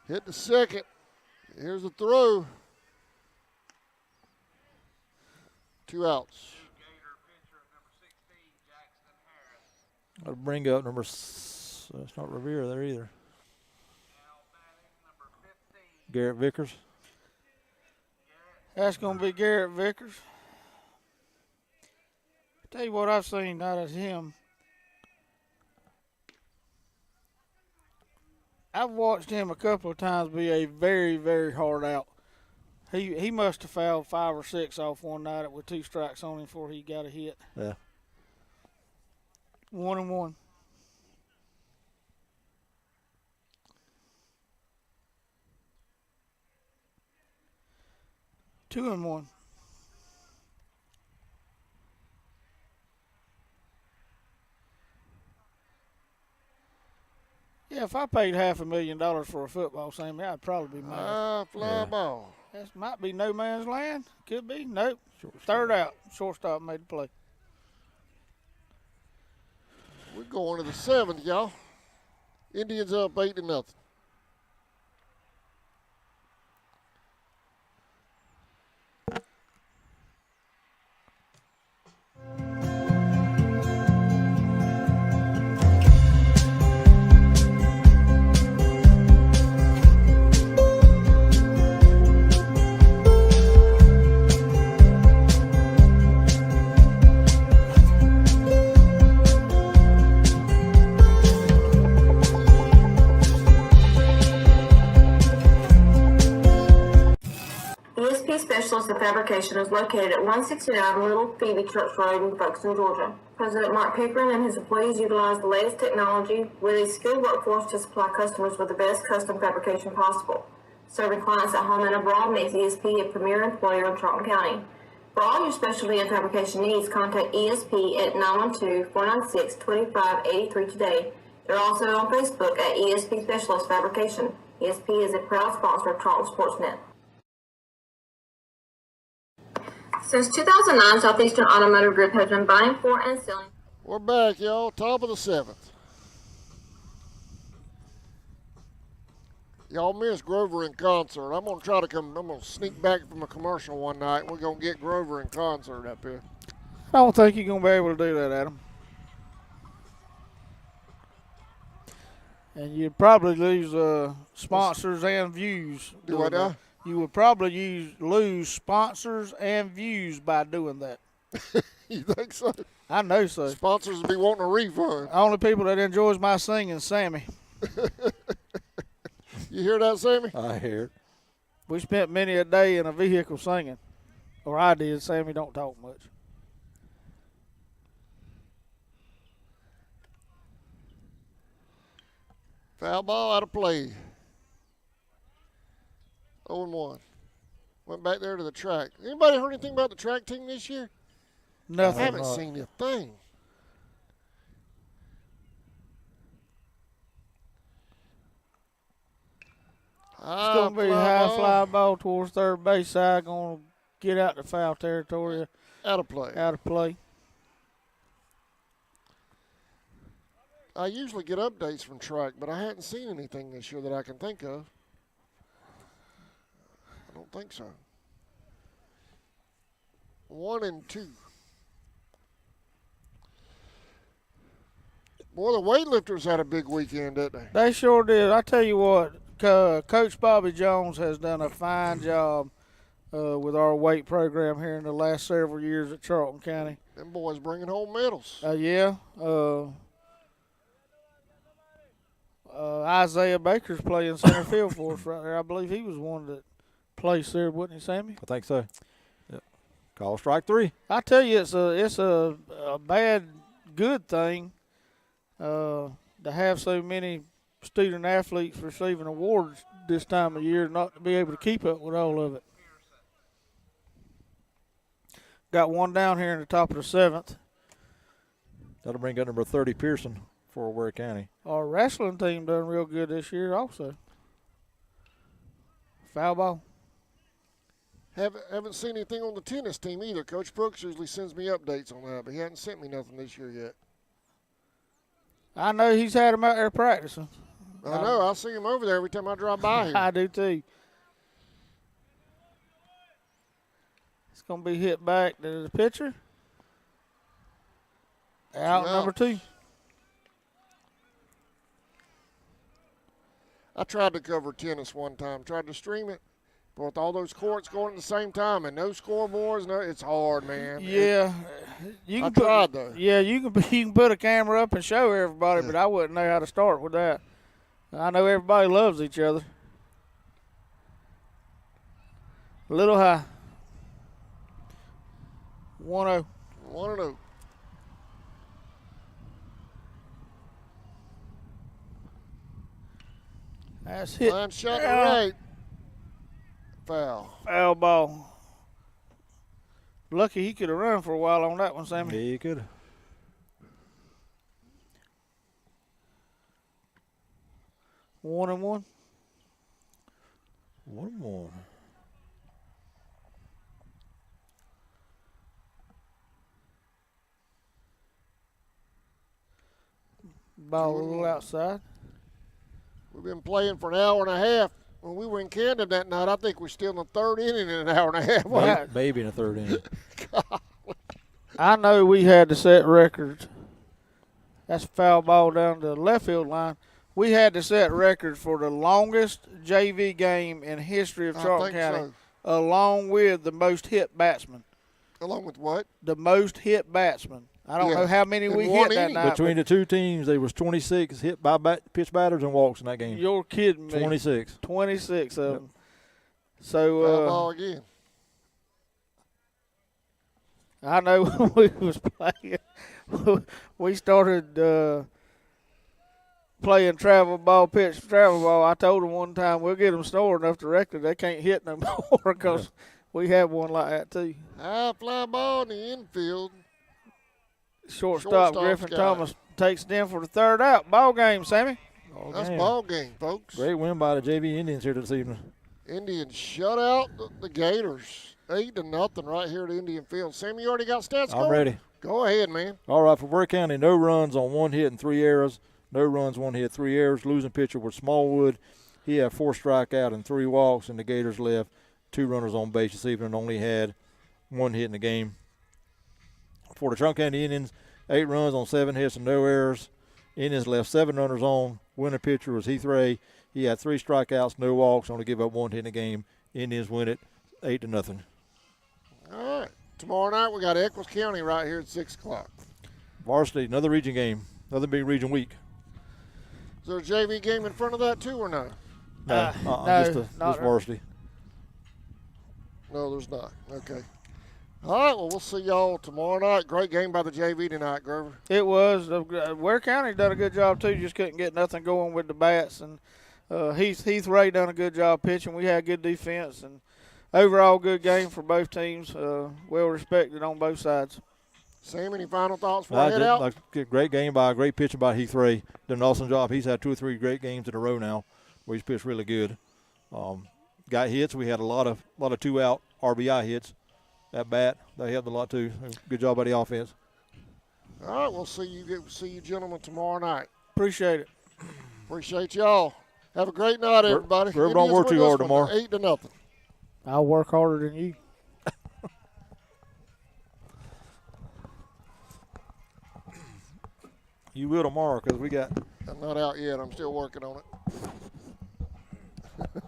Hit the second. Here's the throw. 2 outs. I'll bring up it's not Revere there either. Garrett Vickers. That's going to be Garrett Vickers. Tell you what I've seen out of him. I've watched him a couple of times be a very, very hard out. He must have fouled 5 or 6 off one night with 2 strikes on him before he got a hit. Yeah. 1-1. Two and one. Yeah, if I paid $500,000 for a football, Sammy, I'd probably be mad. Fly ball. That might be no man's land. Could be. Nope. Third out. Shortstop made the play. We're going to the 7th, y'all. Indians up 8-0. ESP Specialist of Fabrication is located at 169 Little Phoebe Church Road in Folkestone, Georgia. President Mark Pickering and his employees utilize the latest technology with a skilled workforce to supply customers with the best custom fabrication possible. Serving clients at home and abroad makes ESP a premier employer in Charlton County. For all your specialty and fabrication needs, contact ESP at 912-496-2583 today. They're also on Facebook at ESP Specialist Fabrication. ESP is a proud sponsor of Charlton Sportsnet. Since 2009, Southeastern Automotive Group has been buying for and selling. We're back, y'all. Top of the 7th. Y'all missed Grover in concert. I'm going to sneak back from a commercial one night, and we're going to get Grover in concert up here. I don't think you're going to be able to do that, Adam. And you'd probably lose sponsors and views. Do what now? You would probably lose sponsors and views by doing that. You think so? I know so. Sponsors will be wanting a refund. Only people that enjoys my singing, Sammy. You hear that, Sammy? I hear it. We spent many a day in a vehicle singing. Or I did. Sammy don't talk much. Foul ball out of play. 0-1. Went back there to the track. Anybody heard anything about the track team this year? Nothing. I haven't seen a thing. It's going to be a high fly ball towards third base side. Going to get out to foul territory. Out of play. Out of play. I usually get updates from track, but I hadn't seen anything this year that I can think of. I don't think so. 1-2. Boy, the weightlifters had a big weekend, didn't they? They sure did. I tell you what, Coach Bobby Jones has done a fine job with our weight program here in the last several years at Charlton County. Them boys bringing home medals. Yeah. Isaiah Baker's playing center field for us right there. I believe he was one that placed there, wasn't he, Sammy? I think so. Yep. Call strike 3. I tell you, it's a bad good thing to have so many student athletes receiving awards this time of year, not to be able to keep up with all of it. Got one down here in the top of the 7th. That'll bring up number 30, Pearson, for Ware County. Our wrestling team done real good this year also. Foul ball. Haven't seen anything on the tennis team either. Coach Brooks usually sends me updates on that, but he hasn't sent me nothing this year yet. I know he's had them out there practicing. I know. I see him over there every time I drive by here. I do too. It's going to be hit back to the pitcher. Out number 2. I tried to cover tennis one time, tried to stream it, but with all those courts going at the same time and no scoreboards, it's hard, man. Yeah, I tried though. Yeah, you can put a camera up and show everybody, but I wouldn't know how to start with that. I know everybody loves each other. A little high. 1-0. 1-0. That's hit. Line shot to right. Foul. Foul ball. Lucky he could have run for a while on that one, Sammy. Yeah, he could. 1-1. 1-1. Ball a little outside. We've been playing for an hour and a half. When we were in Camden that night, I think we're still in the third inning in an hour and a half. Maybe in the third inning. I know we had to set records. That's a foul ball down the left field line. We had to set records for the longest JV game in history of Charlton County, along with the most hit batsman. Along with what? The most hit batsman. I don't know how many we hit that night. Between the two teams, there was 26 hit by pitch batters and walks in that game. You're kidding me. 26. 26 of them. So foul ball again. I know when we was playing, we started playing travel ball, pitch travel ball. I told them one time we'll get them snoring enough to record they can't hit no more because we have one like that too. High fly ball in the infield. Shortstop Griffin Thomas takes it in for the third out. Ball game, Sammy. That's ball game, folks. Great win by the JV Indians here this evening. Indians shut out the Gators 8-0 right here at Indian Field. Sammy, you already got stats going? I'm ready. Go ahead, man. All right, for Ware County, no runs on 1 hit and 3 errors. No runs, 1 hit, 3 errors. Losing pitcher was Smallwood. He had 4 strikeouts and 3 walks, and the Gators left 2 runners on base this evening, only had 1 hit in the game. For the Charlton County Indians, 8 runs on 7 hits and no errors. Indians left 7 runners on. Winning pitcher was Heath Ray. He had 3 strikeouts, no walks, only give up 1 hit in the game. Indians win it 8-0. All right. Tomorrow night we got Eccles County right here at 6 o'clock. Varsity, another region game, another big region week. Is there a JV game in front of that too or no? No, just varsity. No, there's not. Okay. All right, well, we'll see y'all tomorrow night. Great game by the JV tonight, Grover. It was. Ware County done a good job, too. Just couldn't get nothing going with the bats. And Heath Ray done a good job pitching. We had good defense. And overall good game for both teams. Well respected on both sides. Sam, any final thoughts before I head out? Great game by great pitching by Heath Ray. Did an awesome job. He's had 2 or 3 great games in a row now where he's pitched really good. Got hits. We had a lot of 2-out RBI hits. That bat, they helped a lot too. Good job by the offense. All right, we'll see you gentlemen tomorrow night. Appreciate it. Appreciate y'all. Have a great night, everybody. Grover, don't work too hard tomorrow. 8-0. I'll work harder than you. You will tomorrow because we got. I'm not out yet. I'm still working on it.